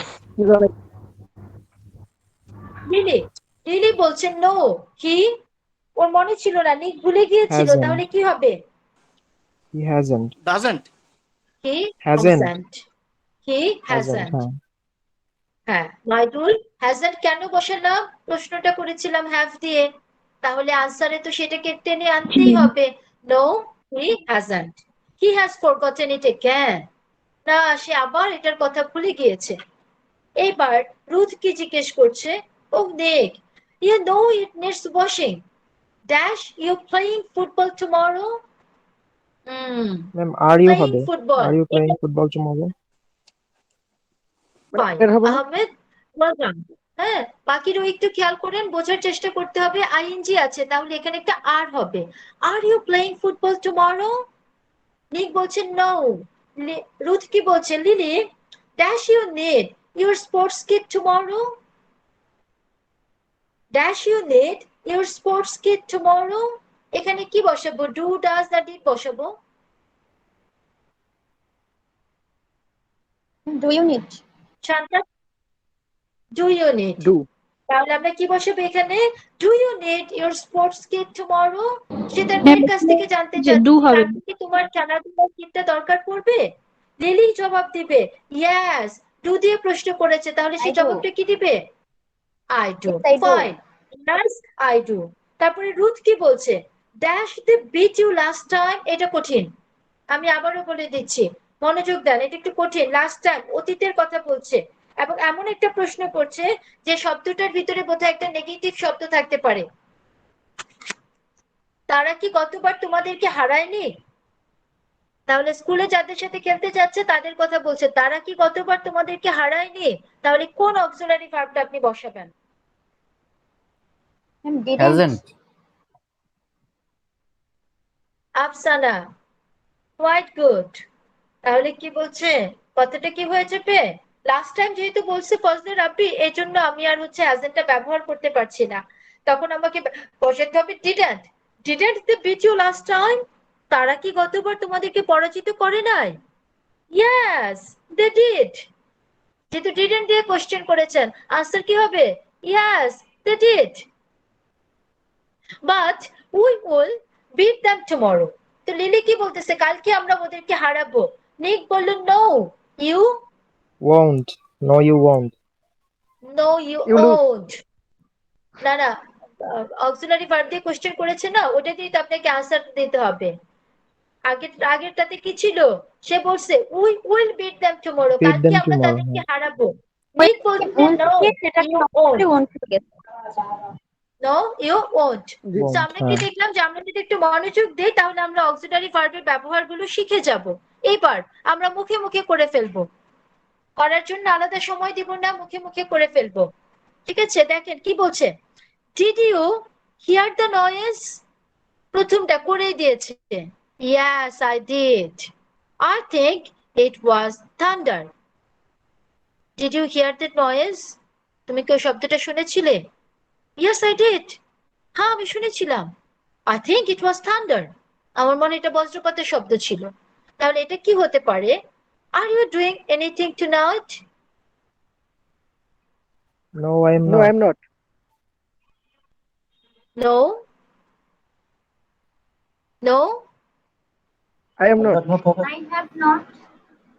লিলি বলছে নো। কি? ওর মনে ছিল না, নিক ভুলে গিয়েছিল, Hasn't. তাহলে কি হবে? He hasn't. Doesn't. He Hasn't. Hasn't. He Hasn't. Hasn't. হ্যাঁ, মাইদুল হ্যাজন্ট কেন বসালাম? প্রশ্নটা করেছিলাম হ্যাভ দিয়ে, তাহলে আনসারে তো সেটাকে টেনে আনতেই হবে। No, he hasn't. He has forgotten it again. না, সে আবার এটার কথা ভুলে গিয়েছে। এইবার রুথ কি জিজ্ঞেস করছে? Oh Nick, you know it needs washing. Dash you playing football tomorrow? Ma'am, are you playing হবে? Football. Are you playing football tomorrow? Fine. এর হবে না? আহমেদ, ওয়েলকাম। হ্যাঁ, বাকিরও একটু খেয়াল করেন, বোঝার চেষ্টা করতে হবে। আইএনজি আছে, তাহলে এখানে একটা আর হবে। Are you playing football tomorrow? Nick বলছে নো। রুথ কি বলছে? Lily, dash you need your sports kit tomorrow? Dash you need your sports kit tomorrow? এখানে কি বসাবো? ডু, ডাজ না ডিড বসাবো? Do you need? Shanta, do you need. Do. তাহলে আমরা কি বসাবো এখানে? Do you need your sports kit tomorrow? সে তার মেয়ের কাছ থেকে জানতে ডু চাচ্ছে হবে। কালকে কি তোমার খেলাধুলার কিটটা দরকার পড়বে? লিলি জবাব দিবে ইয়েস। ডু দিয়ে প্রশ্ন করেছে, তাহলে সে I do. জবাবটা কি দিবে? I do. Yes, I do. Fine, yes I do. তারপরে রুথ কি বলছে? Dash they beat you last time. এটা কঠিন, আমি আবারও বলে দিচ্ছি, মনোযোগ দেন, এটা একটু কঠিন। লাস্ট টাইম অতীতের কথা বলছে এবং এমন একটা প্রশ্ন করছে যে শব্দটার ভিতরে বোধহয় একটা নেগেটিভ শব্দ থাকতে পারে। তারা কি গতবার তোমাদেরকে হারায়নি? তাহলে স্কুলে যাদের সাথে খেলতে যাচ্ছে তাদের কথা বলছে, তারা কি গতবার তোমাদেরকে হারায়নি? তাহলে কোন অক্সিলারি ভার্বটা আপনি বসাবেন? Ma'am, didn't. Hasn't. Afsana, quite good. তাহলে কি বলছে? কথাটা কি হয়ে যাবে? লাস্ট টাইম যেহেতু বলছে ফজলে রাব্বি, এই জন্য আমি আর হ্যাজেন্টটা ব্যবহার করতে পারছি না, তখন আমাকে বসাতে হবে didn't. Didn't they beat you last time? তারা কি গতবার তোমাদেরকে পরাজিত করে নাই? Yes they did. যেহেতু ডিডন্ট দিয়ে কোশ্চেন করেছেন, আনসার কি হবে? Yes they did. But we will beat them tomorrow. তো লিলি কি বলতেছে? কালকে আমরা ওদেরকে হারাবো। নিক বলল no you Won't. No, you won't. No you You lose. Won't. না না, অক্সিলারি ভার্ব দিয়ে কোশ্চেন করেছে না, ওটা দিয়ে তো আপনাকে আনসার দিতে হবে। আগেরটাতে কি ছিল? সে বলছে we will beat them tomorrow, Beat কালকে them আমরা tomorrow. তাদেরকে হারাবো। নিক বলছে নো সেটা ইউ ওন্ট। ওন্ট গেছে। No you won't. Won't, তো আমরা কি হ্যাঁ। দেখলাম যে আমরা যদি একটু মনোযোগ দিই তাহলে আমরা অক্সিলারি ভার্বের ব্যবহারগুলো শিখে যাব। এবার আমরা মুখে মুখে করে ফেলবো, করার জন্য আলাদা সময় দিব না, মুখে মুখে করে ফেলবো। ঠিক আছে, দেখেন কি বলছে। Did you hear the noise? প্রথমটা করেই দিয়েছে। Yes I did. I think it was thunder. Did you hear the noise? তুমি কি ওই শব্দটা শুনেছিলে? Yes I did. হ্যাঁ, আমি শুনেছিলাম। I think it was thunder. আমার মনে এটা বজ্রপাতের শব্দ ছিল। তাহলে এটা কি হতে পারে? Are you doing anything tonight? No, I am No, not. I'm not. No no. I am not. I have not.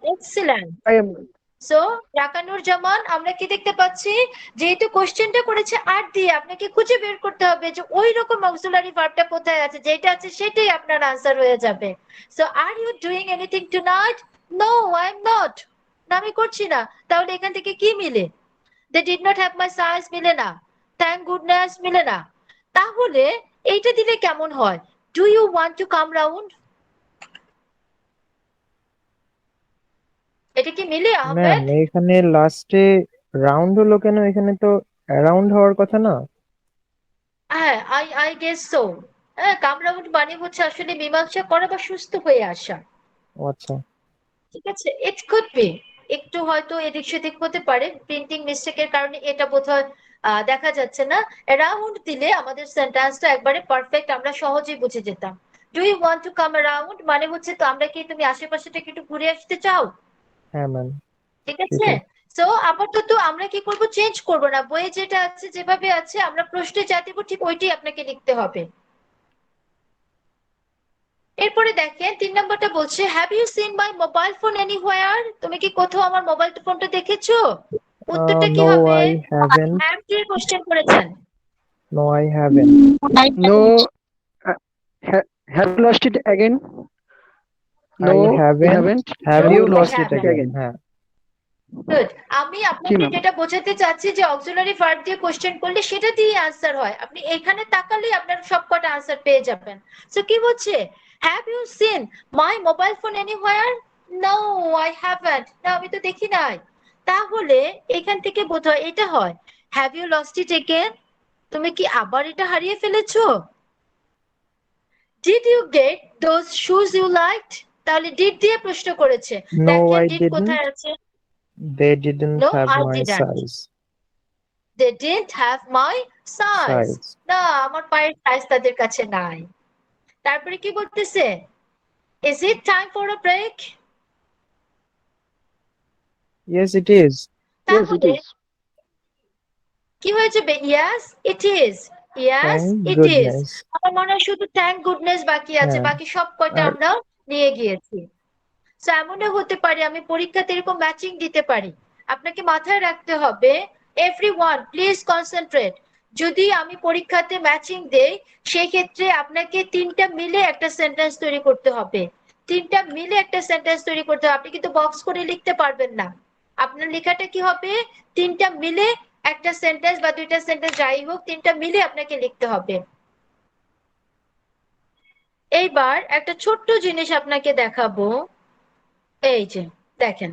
Excellent. I am not. So Rakanur Zaman, আমরা কি দেখতে পাচ্ছি? যেহেতু কোশ্চেনটা করেছে আর দিয়ে, আপনাকে খুঁজে বের করতে হবে যে ওই রকম অক্সিলারি ভার্বটা কোথায় আছে, যেটা আছে সেটাই আপনার আনসার হয়ে যাবে। So are you doing anything tonight? No I am not. না, আমি করছি না। তাহলে এখান থেকে কি মিলে? They did not have my science মিলে না, থ্যাংক গুডনেস মিলে না। তাহলে এইটা দিলে কেমন হয়? Do you want to come round? এটা কি মিলে ম্যাম আহমেদ? এখানে লাস্টে রাউন্ড হলো কেন? এখানে তো অ্যারাউন্ড হওয়ার কথা না? হ্যাঁ, আই গেস সো। হ্যাঁ, কামরাউন্ড মানে হচ্ছে আসলে মীমাংসা করা বা সুস্থ হয়ে আসা। ও আচ্ছা। ঠিক আছে, ইট কুড বি একটু হয়তো এদিক সেদিক হতে পারে, প্রিন্টিং মিস্টেকের কারণে এটা বোধহয় দেখা যাচ্ছে না। অ্যারাউন্ড দিলে আমাদের সেন্টেন্সটা একবারে পারফেক্ট, আমরা সহজেই বুঝে যেতাম। Do you want to come around মানে হচ্ছে তো আমরা কি তুমি আশেপাশেটাকে একটু ঘুরে আসতে চাও? হ্যাঁ ম্যাম, ঠিক আছে, সেটাই। সো আপাতত আমরা কি করব, চেঞ্জ করব না, বইয়ে যেটা আছে যেভাবে আছে আমরা প্রশ্নে যা দেব ঠিক ওইটাই আপনাকে লিখতে হবে। এরপরে দেখেন ৩ নম্বরটা বলছে have you seen my mobile phone anywhere? তুমি কি কোথাও আমার মোবাইল ফোনটা দেখেছো? উত্তরটা কি নো হবে? I haven't. হ্যাভ দিয়ে কোশ্চেন করেছেন। No I haven't. No, uh, have you lost it again? No, I you haven't. haven't. Have Have you you lost lost it it haven't. Again? again? হ্যাঁ। Good. আমি জি আপনাকে ma'am. যেটা বোঝাতে চাচ্ছি যে অক্সিলারি ভার্ব দিয়ে কোশ্চেন করলে সেটা দিয়ে আনসার হয়, আপনি এখানে তাকালে আপনার সবকটা আনসার পেয়ে যাবেন। সো কি বলছে, have you seen my mobile phone anywhere? No I haven't, না আমি তো দেখি নাই। তাহলে এখান থেকে বোধহয় এটা হয় have you lost it again? তুমি কি আবার এটা হারিয়ে ফেলেছো? Did you get those shoes you liked? তাহলে ডিড দিয়ে প্রশ্ন করেছে। নো দেখেন আই ডিড ডিডন্ট। কোথায় আছে? They didn't no have I my didn't. Size. They didn't have my size. Size. না, আমার পায়ের সাইজ তাদের কাছে নাই। তারপরে কি বলতেছে, is it time for a break? Yes it is. Yes, it তাহলে is. কি হয়ে যাবে? yes it is, yes thank it is। Goodness. আমার মনে হয় শুধু থ্যাংক গুডনেস বাকি আছে, হ্যাঁ। বাকি সব কয়টা আর আমরা নিয়ে গিয়েছি। So এমনও হতে পারে আমি পরীক্ষাতে এরকম ম্যাচিং দিতে পারি। আপনাকে মাথায় রাখতে হবে, এভরিওয়ান প্লিজ কনসেন্ট্রেট। যদি আমি পরীক্ষাতে ম্যাচিং দেই সেই ক্ষেত্রে আপনাকে ৩টা মিলে একটা সেন্টেন্স তৈরি করতে হবে। ৩টা মিলে একটা সেন্টেন্স তৈরি করতে হবে, আপনি কিন্তু বক্স করে লিখতে পারবেন না। আপনার লেখাটা কি হবে, ৩টা মিলে একটা সেন্টেন্স বা ২টা সেন্টেন্স যাই হোক, ৩টা মিলে আপনাকে লিখতে হবে। এইবার একটা ছোট্ট জিনিস আপনাকে দেখাবো, এই যে দেখেন,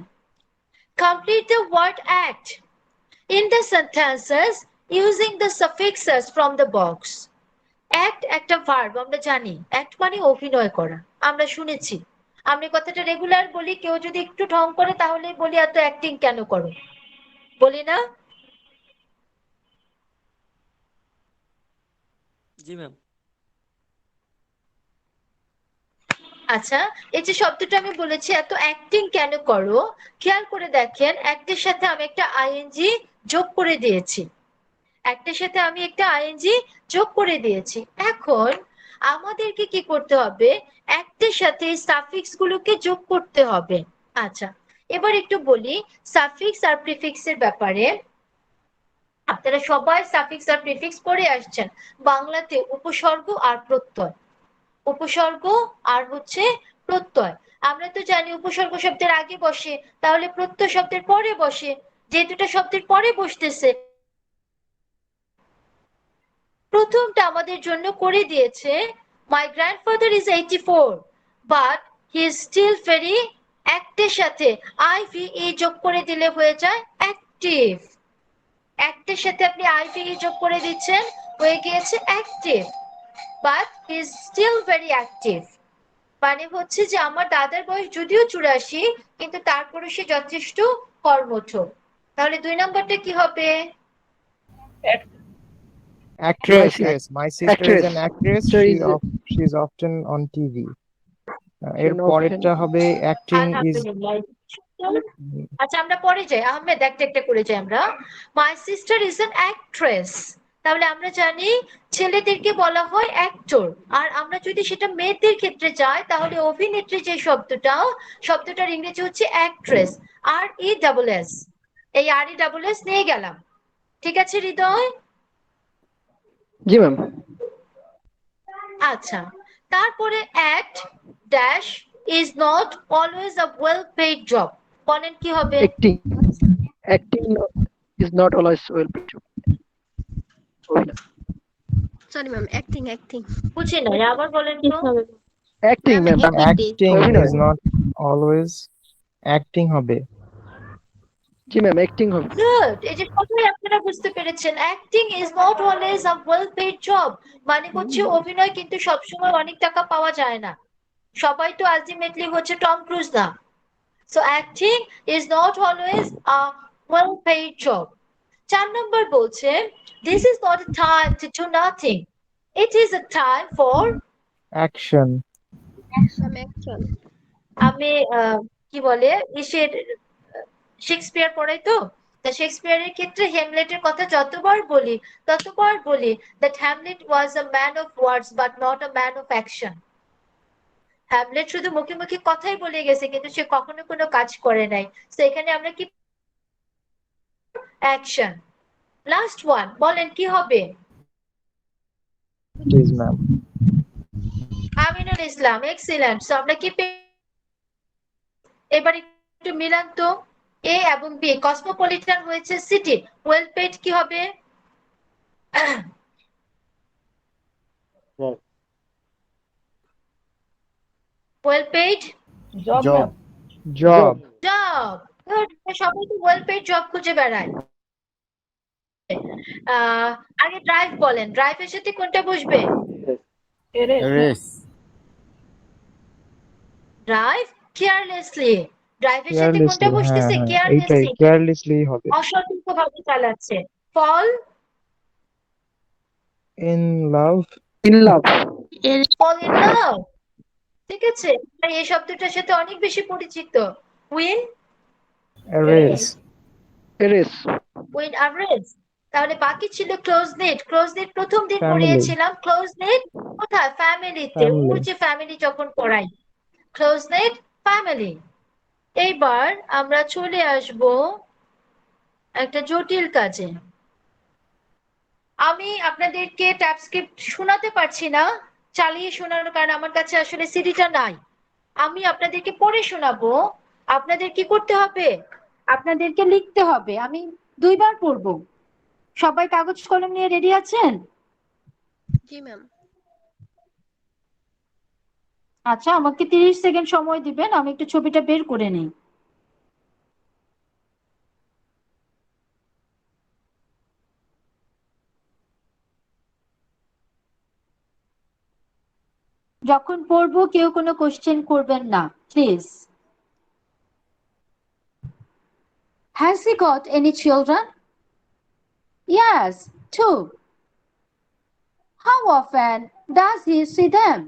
complete the word act in the sentences using the suffixes from the box. act একটা ভার্ব, আমরা জানি act মানে অভিনয় করা, আমরা শুনেছি। আমরা কথাটা রেগুলার বলি, কেউ যদি একটু ঢং করে তাহলে বলি এত অ্যাক্টিং কেন করো, বলি না? জি ম্যাম। আচ্ছা, এই যে শব্দটা আমি বলেছি এত অ্যাক্টিং কেন করো, খেয়াল করে দেখেন অ্যাক্টের সাথে আমি একটা আইএনজি যোগ করে দিয়েছি। একটার সাথে আমি একটা আইএনজি যোগ করে দিয়েছি। এখন আমাদেরকে কি করতে হবে, একটার সাথে সাফিক্স গুলোকে যোগ করতে হবে। আচ্ছা, এবার একটু বলি সাফিক্স আর প্রিফিক্সের ব্যাপারে। আপনারা সবাই সাফিক্স আর প্রিফিক্স পড়ে আসছেন, বাংলাতে উপসর্গ আর প্রত্যয়। উপসর্গ আর হচ্ছে প্রত্যয়। আমরা তো জানি উপসর্গ শব্দের আগে বসে, তাহলে প্রত্যয় শব্দের পরে বসে। যে দুটো শব্দের পরে বসতেছে, প্রথমটা আমাদের জন্য করে দিয়েছে my grandfather is 84 but he is still very অ্যাক্টের সাথে আইভিই যোগ করে দিলে হয়ে যায় অ্যাক্টিভ। অ্যাক্টের সাথে আপনি আইভিই যোগ করে দিচ্ছেন, হয়ে গিয়েছে active. But he is still very active মানে হচ্ছে যে আমার দাদার বয়স যদিও 84 কিন্তু তারপরে সে যথেষ্ট কর্মঠ। তাহলে 2 নম্বরটা কি হবে? Actress, My yes. My sister is an actress. Sister is She is often on TV. এর an পরেরটা often. হবে acting is আলহামদুলিল্লাহ। আচ্ছা আমরা পরে যাই, আহমেদ একটা একটা করে যাই আমরা। My sister is an actress, তাহলে আমরা জানি ছেলেদেরকে বলা হয় অ্যাক্টর, আর আমরা যদি সেটা মেয়েদের ক্ষেত্রে যাই তাহলে অভিনেত্রী যে শব্দটার ইংরেজি হচ্ছে অ্যাক্ট্রেস, আর ই ডাবল এস, এই আর ই ডাবল এস নিয়ে গেলাম। ঠিক আছে হৃদয়? জি ম্যাম। আচ্ছা, তারপরে act dash is not always a well paid job, বলেন কি হবে? Acting is not always well paid job. Sorry ma'am, acting বুঝি না, আবার বলেন তো। Acting ma'am. acting অভিনয়। is not always acting হবে। জি ম্যাম অ্যাক্টিং হবে। গুড, এই যে কথাই আপনারা বুঝতে পেরেছেন, acting is not always a well paid job. মানে হচ্ছে অভিনয় কিন্তু সবসময় অনেক টাকা পাওয়া যায় না, সবাই তো আলটিমেটলি হচ্ছে টম ক্রুজ না। So acting is not always a well paid job. 4 নম্বর বলছে, this is not a time to do nothing, it is a time for. Action. আমি কি বলে ইসের শেক্সপিয়ার পড়াই তো, তা শেক্সপিয়ারের ক্ষেত্রে হেমলেটের কথা ততবার বলি that Hamlet was a man of words but not a man of action. Hamlet শুধু মুখে মুখে কথাই বলে গেছে, কিন্তু সে কখনো কোনো কাজ করে নাই। তো এখানে আমরা কি অ্যাকশন। লাস্ট ওয়ান, বলেন কি হবে? Please ma'am. Aminul Islam, excellent. So আমরা কি এবার একটু মিলান তো, এ এবং বি। কসমোপলিটন হয়েছে সিটি, ওয়েল পেড কি হবে? Well paid job. Job. Job. Good, সবাই তো ওয়েল পেড জব খুঁজে বেড়ায়। আগে ড্রাইভ বলেন, ড্রাইভের সাথে কোনটা বসবে? রেস। ড্রাইভ কেয়ারলেসলি, ড্রাইভের সাথে কোনটা কেয়ারলেসলি, হ্যাঁ বসতেছে? হ্যাঁ এইটাই, কেয়ারলেসলি, কেয়ারলেসলি হবে। অসতর্কভাবে চালাচ্ছে। Fall in love. In love. Fall in love, ঠিক আছে। এই শব্দটার সাথে অনেক বেশি পরিচিত। উইন এরেজ। এরেস। Win average. তাহলে বাকি ছিল ক্লোজ নেট। ক্লোজ নেট প্রথম দিন ফ্যামিলি। পড়িয়েছিলাম। ক্লোজ নেট কোথায়? ফ্যামিলিতে। ও ফ্যামিলি। যে ফ্যামিলি যখন পড়াই, ক্লোজ নেট ফ্যামিলি। এইবার আমরা চলে আসব একটা জটিল কাজে। আমি আপনাদেরকে ট্যাবস্ক্রিপ্ট শোনাতে পারছি না, চালিয়ে শোনানোর, কারণ আমার কাছে আসলে সিডিটা নাই। আমি আপনাদেরকে পড়ে শোনাবো। আপনাদের কি করতে হবে? আপনাদেরকে লিখতে হবে। আমি 2 বার পড়বো। সবাই কাগজ কলম নিয়ে রেডি আছেন? জি ম্যাম। আচ্ছা, আমাকে 30 সেকেন্ড সময় দিবেন, আমি একটু ছবিটা বের করে নিই। যখন পড়বো কেউ কোনো কোশ্চেন করবেন না, please. Has he got any children? Yes, 2. How often does he see them?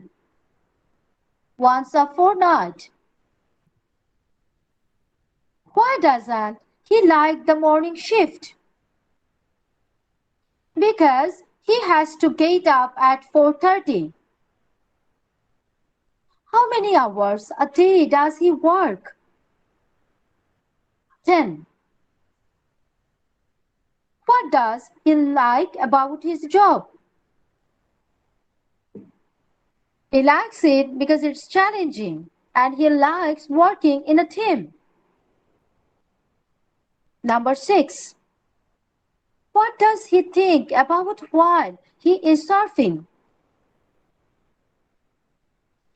Once a fortnight. Why doesn't he like the morning shift? Because he has to get up at 4:30. How many hours a day does he work? 10. What does he like about his job? He likes it because it's challenging and he likes working in a team. Number 6. What does he think about while he is surfing?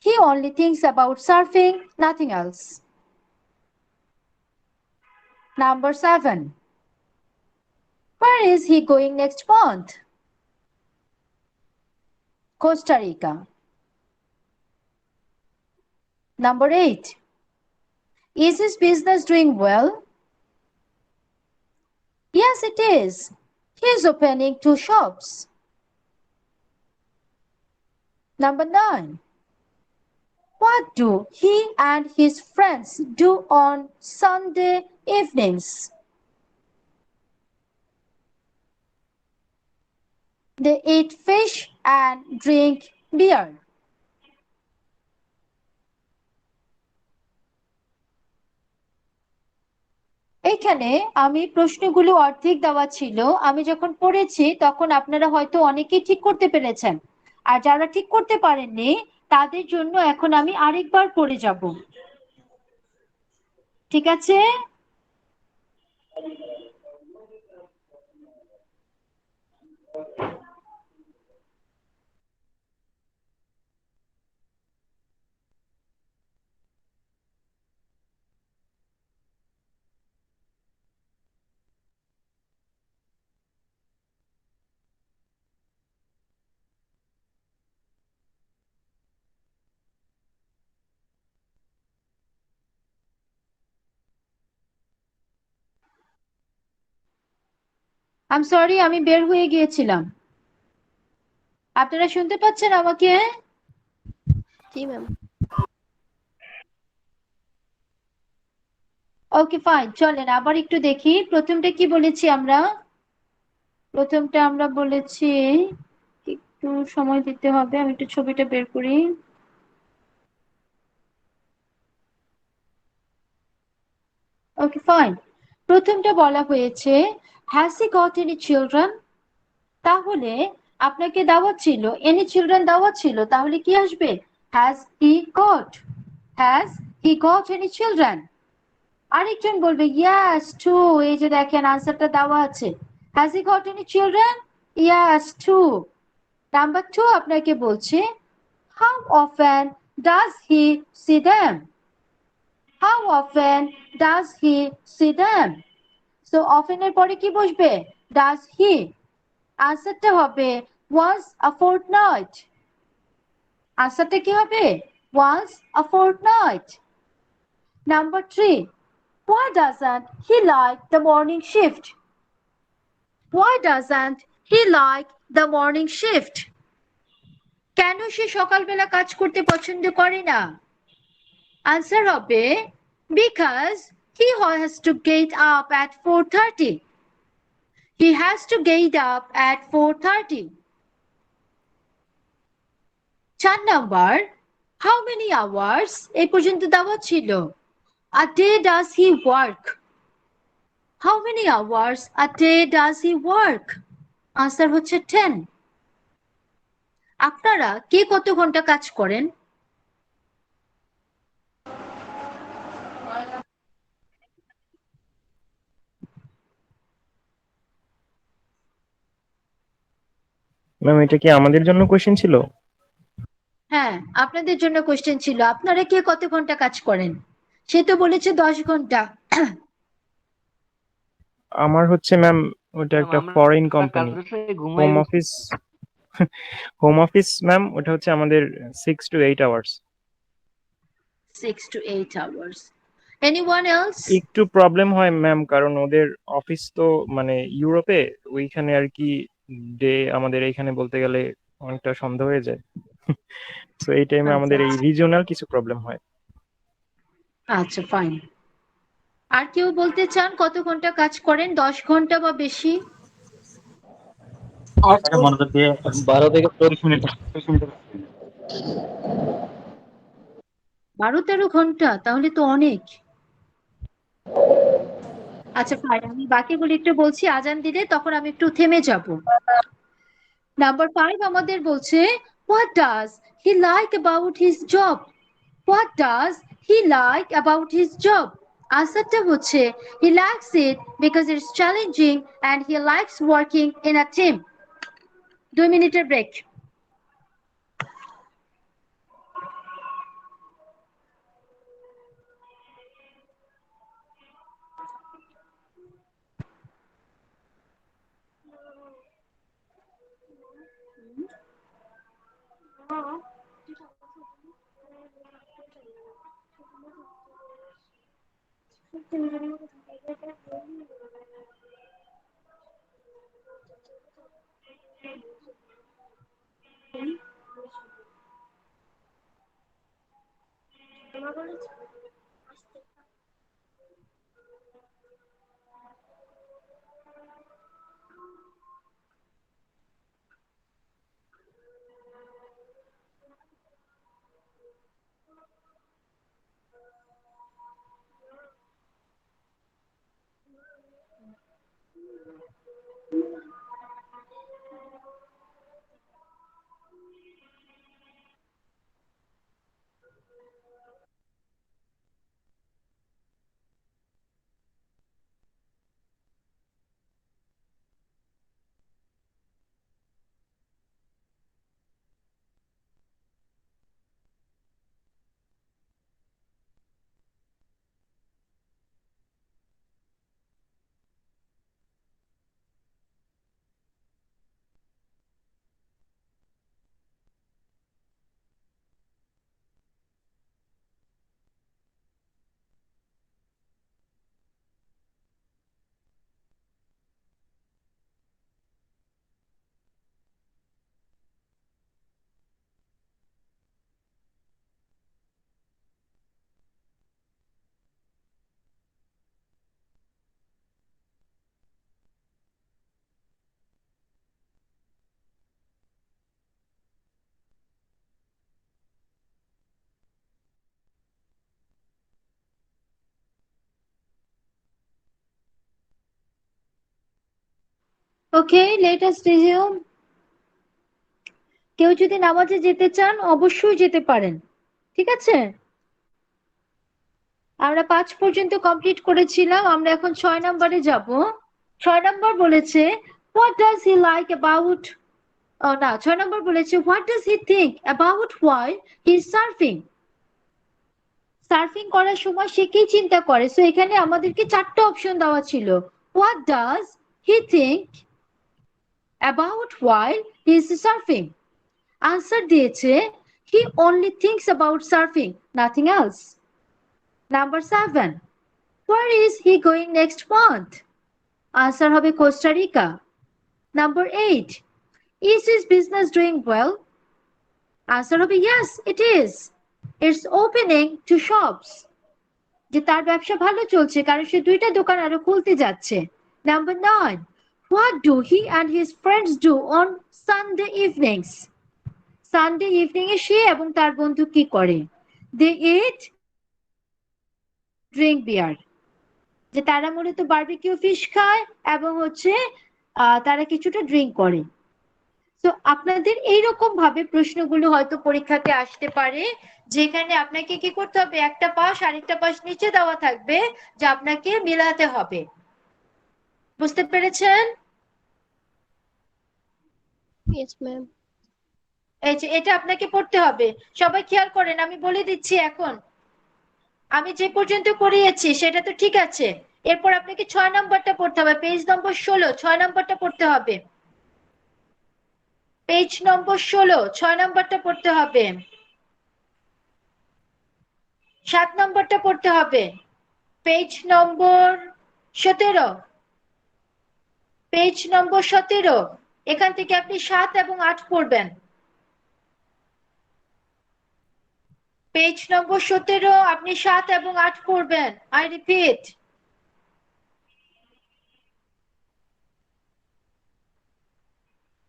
He only thinks about surfing, nothing else. Number 7. Where is he going next month? Costa Rica. Number 8. Is his business doing well? Yes, it is. He is opening 2 shops. Number 9. What do he and his friends do on Sunday evenings? They eat fish and drink beer. এখানে আমি প্রশ্নগুলো অর্ধেক দেওয়া ছিল। আমি যখন পড়েছি তখন আপনারা হয়তো অনেকেই ঠিক করতে পেরেছেন, আর যারা ঠিক করতে পারেননি তাদের জন্য এখন আমি আরেকবার পড়ে যাব। ঠিক আছে? আই এম সরি, আমি বের হয়ে গিয়েছিলাম। আপনারা শুনতে পাচ্ছেন আমাকে? জি ম্যাম। ওকে ফাইন, চলেন আবার একটু দেখি প্রথমটা কি বলেছি আমরা। প্রথমটা আমরা বলেছি, একটু সময় দিতে হবে, আমি একটু ছবিটা বের করি। ওকে ফাইন, প্রথমটা বলা হয়েছে has he got any children. তাহলে আপনাকে দেওয়া ছিল এনি চিলড্রেন দেওয়া ছিল, তাহলে কি আসবে? Has he goat, has he got any children. আরেকজন বলবে ইয়াস টু, এই যে দেখেন আনসারটা দেওয়া আছে, has he got any children, yes two. Number two আপনাকে বলছে how often does he see them, how often does he see them. So often এর পরে কি বসবে? Does he. আনসারটা হবে once a fortnight। আনসারটা কি হবে? once a fortnight। Number three, why doesn't he like the morning shift? Why doesn't he like the morning shift? কেন সে সকালবেলা কাজ করতে পছন্দ করে না? আনসার হবে because he has to get up at 4:30। He has to get up at 4:30। 4 number, how many hours এই পর্যন্ত দেওয়া ছিল, a day does he work? How many hours a day does he work? Answer হচ্ছে 10। আপনারা কে কত ঘন্টা কাজ করেন? ম্যাম এটা কি আমাদের জন্য কোশ্চেন ছিল? হ্যাঁ, আপনাদের জন্য কোশ্চেন ছিল, আপনারা কে কত ঘন্টা কাজ করেন? সে তো বলেছে 10 ঘন্টা। আমার হচ্ছে ম্যাম ওটা ম্যাম একটা আমরা ফরেন কাজ কোম্পানি, শেষে ঘুমাই home office. Home office ma'am, ওটা হচ্ছে আমাদের 6 to 8 hours. 6 to 8 hours। Anyone else? একটু প্রবলেম হয় ম্যাম, কারণ ওদের অফিস তো মানে ইউরোপে, ওইখানে আর কি ডে আমাদের এইখানে বলতে গেলে অনেকটা সন্ধ্যা হয়ে যায়। তো এই টাইমে আচ্ছা আমাদের এই রিজিওনাল কিছু প্রবলেম হয়। আচ্ছা ফাইন। আর কেউ বলতে চান কত ঘন্টা কাজ করেন? 10 ঘন্টা বা বেশি? 12-13 ঘন্টা, তাহলে তো অনেক। আচ্ছা ফাইন, আমি বাকিগুলো একটু বলছি, আজান দিলে তখন আমি একটু থেমে যাব। নাম্বার 5 আমাদের বলছে what does he like about his job? What does he like about his job? আনসারটা হচ্ছে he likes it because it's challenging and he likes working in a team। 2 মিনিটের ব্রেক। ওকে, লেট আস রিজিউম। কেউ যদি নামাজে যেতে চান অবশ্যই যেতে পারেন, ঠিক আছে? আমরা 5 পর্যন্ত কমপ্লিট করেছিলাম, আমরা এখন 6 নম্বরে যাব। 6 নম্বর বলেছে what does he like about, না 6 নম্বর বলেছে what does he think about while he is surfing. Surfing করার সময় সে কি চিন্তা করে? সো এখানে আমাদেরকে 4টা অপশন দেওয়া ছিল। What does he think about while he is surfing. Answer দিয়েছে he only thinks about surfing, nothing else. Number 7, where is he going next month? Answer হবে Costa Rica. Number 8, is his business doing well? Answer হবে yes, it is. It's opening 2 shops. যে তার ব্যবসা ভালো চলছে কারণ সে 2টা দোকান আরো খুলতে যাচ্ছে। Number 9, what do he and his friends do on Sunday evenings? Sunday evening এ সে এবং তার বন্ধু কি করে? They eat, drink beer. যে তারা মূলত বারবিকিউ ফিশ খায় এবং হচ্ছে তারা কিছুটা ড্রিঙ্ক করে। তো আপনাদের এইরকম ভাবে প্রশ্নগুলো হয়তো পরীক্ষাতে আসতে পারে, যেখানে আপনাকে কি করতে হবে, একটা পাশ আরেকটা পাশ নিচে দেওয়া থাকবে যা আপনাকে মিলাতে হবে। বুঝতে পেরেছেন? Yes, ma'am. এই যে এটা আপনাকে পড়তে হবে। সবাই খেয়াল করেন, আমি বলে দিচ্ছি এখন। আমি যে পর্যন্ত করিয়েছি সেটা তো ঠিক আছে, এরপর আপনাকে 6 নম্বরটা পড়তে হবে, পেজ নম্বর 16, 6 নম্বরটা পড়তে হবে। পেজ নম্বর 16, 6 নম্বরটা পড়তে হবে। 7 নম্বরটা পড়তে হবে। পেজ নম্বর 17, পেজ নম্বর 17, এখান থেকে আপনি 7 এবং 8 পড়বেন। পেজ নম্বর 17 আপনি 7 এবং 8 পড়বেন। I repeat.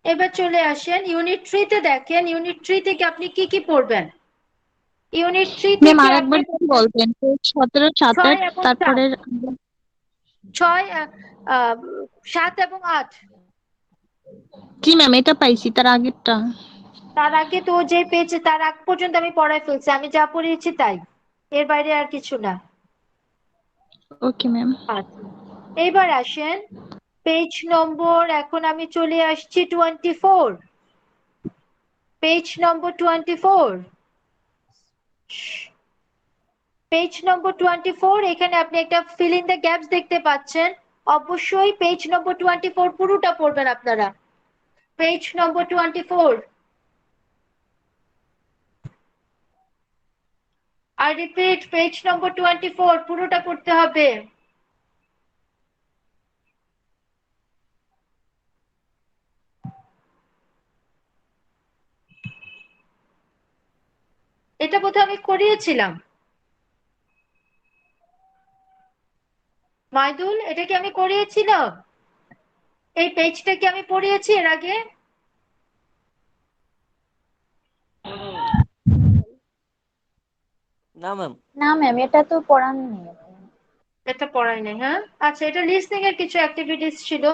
এবার চলে আসেন ইউনিট 3 তে। দেখেন ইউনিট 3 থেকে আপনি কি কি পড়বেন। ইউনিট 3 ম্যাম থেকে আরেকবার আপনি কি বলবেন? 17 7 6 এবং তারপরে 7 এবং 8। জি ম্যাম এটা পাইছি, তার আগেরটা। তার আগে তো যে পেজে তার আগ পর্যন্ত আমি পড়ায় ফেলছি, আমি যা পড়িয়েছি তাই, এর বাইরে আর কিছু না। Okay ma'am. আচ্ছা, এইবার আসেন পেজ নম্বর, এখন আমি চলে আসছি 24, পেজ নম্বর 24, পেজ নম্বর 24। এখানে আপনি একটা ফিল ইন দ্য গ্যাপস দেখতে পাচ্ছেন। অবশ্যই পেজ নম্বর 24 পুরোটা পড়বেন আপনারা। Page number 24, I repeat, page নম্বর 24 পুরোটা পড়তে হবে। এটা বোধহয় আমি করিয়েছিলাম। মাইদুল, এটা কি আমি করিয়েছিলাম? এই পেজটা কি আমি পড়িয়েছি এর আগে? না ম্যাম। না ম্যাম, এটা তো পড়ানো নেই। এটা পড়াই নাই, হ্যাঁ? আচ্ছা, এটা লিসনিং এর কিছু অ্যাক্টিভিটিস ছিল।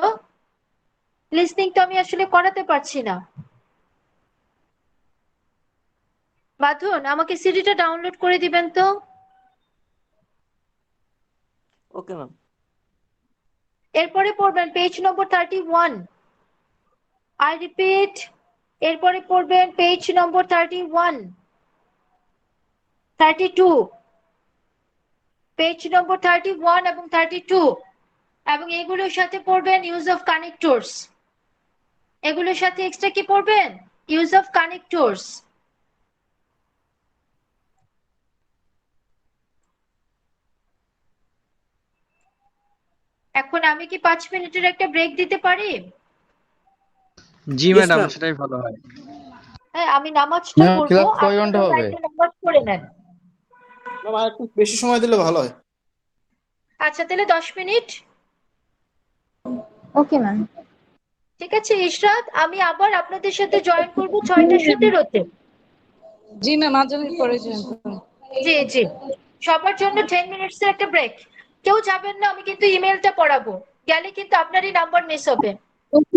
লিসনিং তো আমি আসলে করাতে পারছি না। বাঁধন, আমাকে সিডিটা ডাউনলোড করে দিবেন তো। Okay ma'am. এরপরে পড়বেন পেজ নম্বর 31, আই রিপিট। এরপরে পড়বেন পেজ নম্বর 31, 32, পেজ নম্বর 31 এবং 32, এবং এগুলোর সাথে পড়বেন ইউজ অফ কানেক্টরস। এগুলোর সাথে এক্সট্রা কি পড়বেন? Use of connectors. এখন আমি কি 5 মিনিটের একটা ব্রেক দিতে পারি? জি Yes, ম্যাডাম, ma'am. সেটাই ভালো হয়। হ্যাঁ, আমি নামাজটা Ma'am, পড়বো, class কয় ঘন্টা আপনারা হবে? বাইরে নামাজ পড়ে নেন। ম্যাম আর একটু বেশি সময় দিলে ভালো হয়। আচ্ছা, তাহলে 10 মিনিট। Okay ma'am. ঠিক আছে ইশরাত, আমি আবার আপনাদের সাথে জয়েন করবো 6টা 17-তে। জি ম্যাম, আজ আমি পড়েছি। জি জি, সবার জন্য 10 মিনিটসের একটা ব্রেক। কেউ যাবেন না, আমি কিন্তু ইমেলটা পড়াবো, গেলে কিন্তু আপনারই নাম্বার মিস হবে। ওকে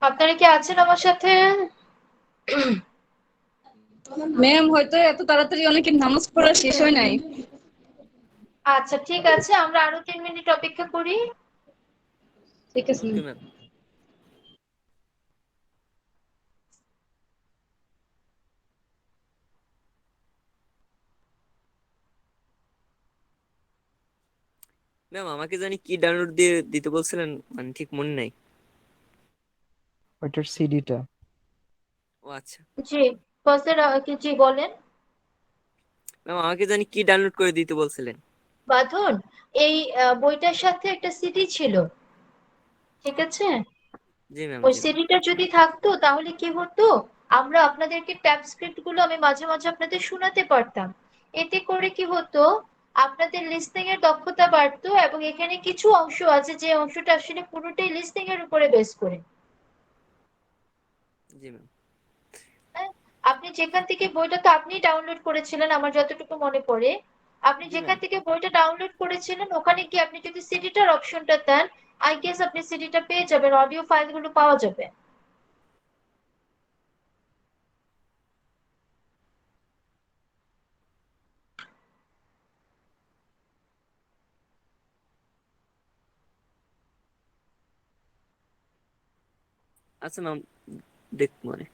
আপনারা কি আছেন আমার সাথে? ম্যাম হয়তো এত তাড়াতাড়ি অনেকে নামাজ পড়া শেষ হয় নাই। আচ্ছা ঠিক আছে, আমরা আরো 3 মিনিট অপেক্ষা করি। ঠিক আছে ওকে ম্যাম। ম্যাম। ম্যাম আমাকে জানি কি ডাউনলোড দিয়ে দিতে বলছিলেন, মানে ঠিক মনে নাই। ওইটার সিডিটা। ও আচ্ছা। জি ফজলের জি বলেন। ম্যাম আমাকে জানি কি ডাউনলোড করে দিতে বলছিলেন। বাঁধন, এই বইটার সাথে একটা সিডি ছিল, ঠিক আছে? জি ম্যাম, ওই জি ম্যাম। সিডিটা যদি থাকতো তাহলে কি হতো, আমরা আপনাদেরকে ট্যাব স্ক্রিপ্ট গুলো আমি মাঝে মাঝে আপনাদের শোনাতে পারতাম। এতে করে কি হতো, আপনাদের লিসনিং এর দক্ষতা বাড়তো, এবং এখানে কিছু অংশ আছে যে অংশটা আসলে পুরোটাই লিসনিং এর উপরে বেস করে। জি ম্যাম। হ্যাঁ? আপনি যেখান থেকে বইটা তো আপনি ডাউনলোড করেছিলেন আমার যতটুকু মনে পড়ে, আপনি জি যেখান ম্যাম। থেকে বইটা ডাউনলোড করেছিলেন ওখানে গিয়ে আপনি যদি সিডিটার অপশনটা দেন, আই গেস আপনি সিডিটা পেয়ে যাবেন, অডিও ফাইলগুলো পাওয়া যাবে। আচ্ছা ম্যাম, দেখ মানে।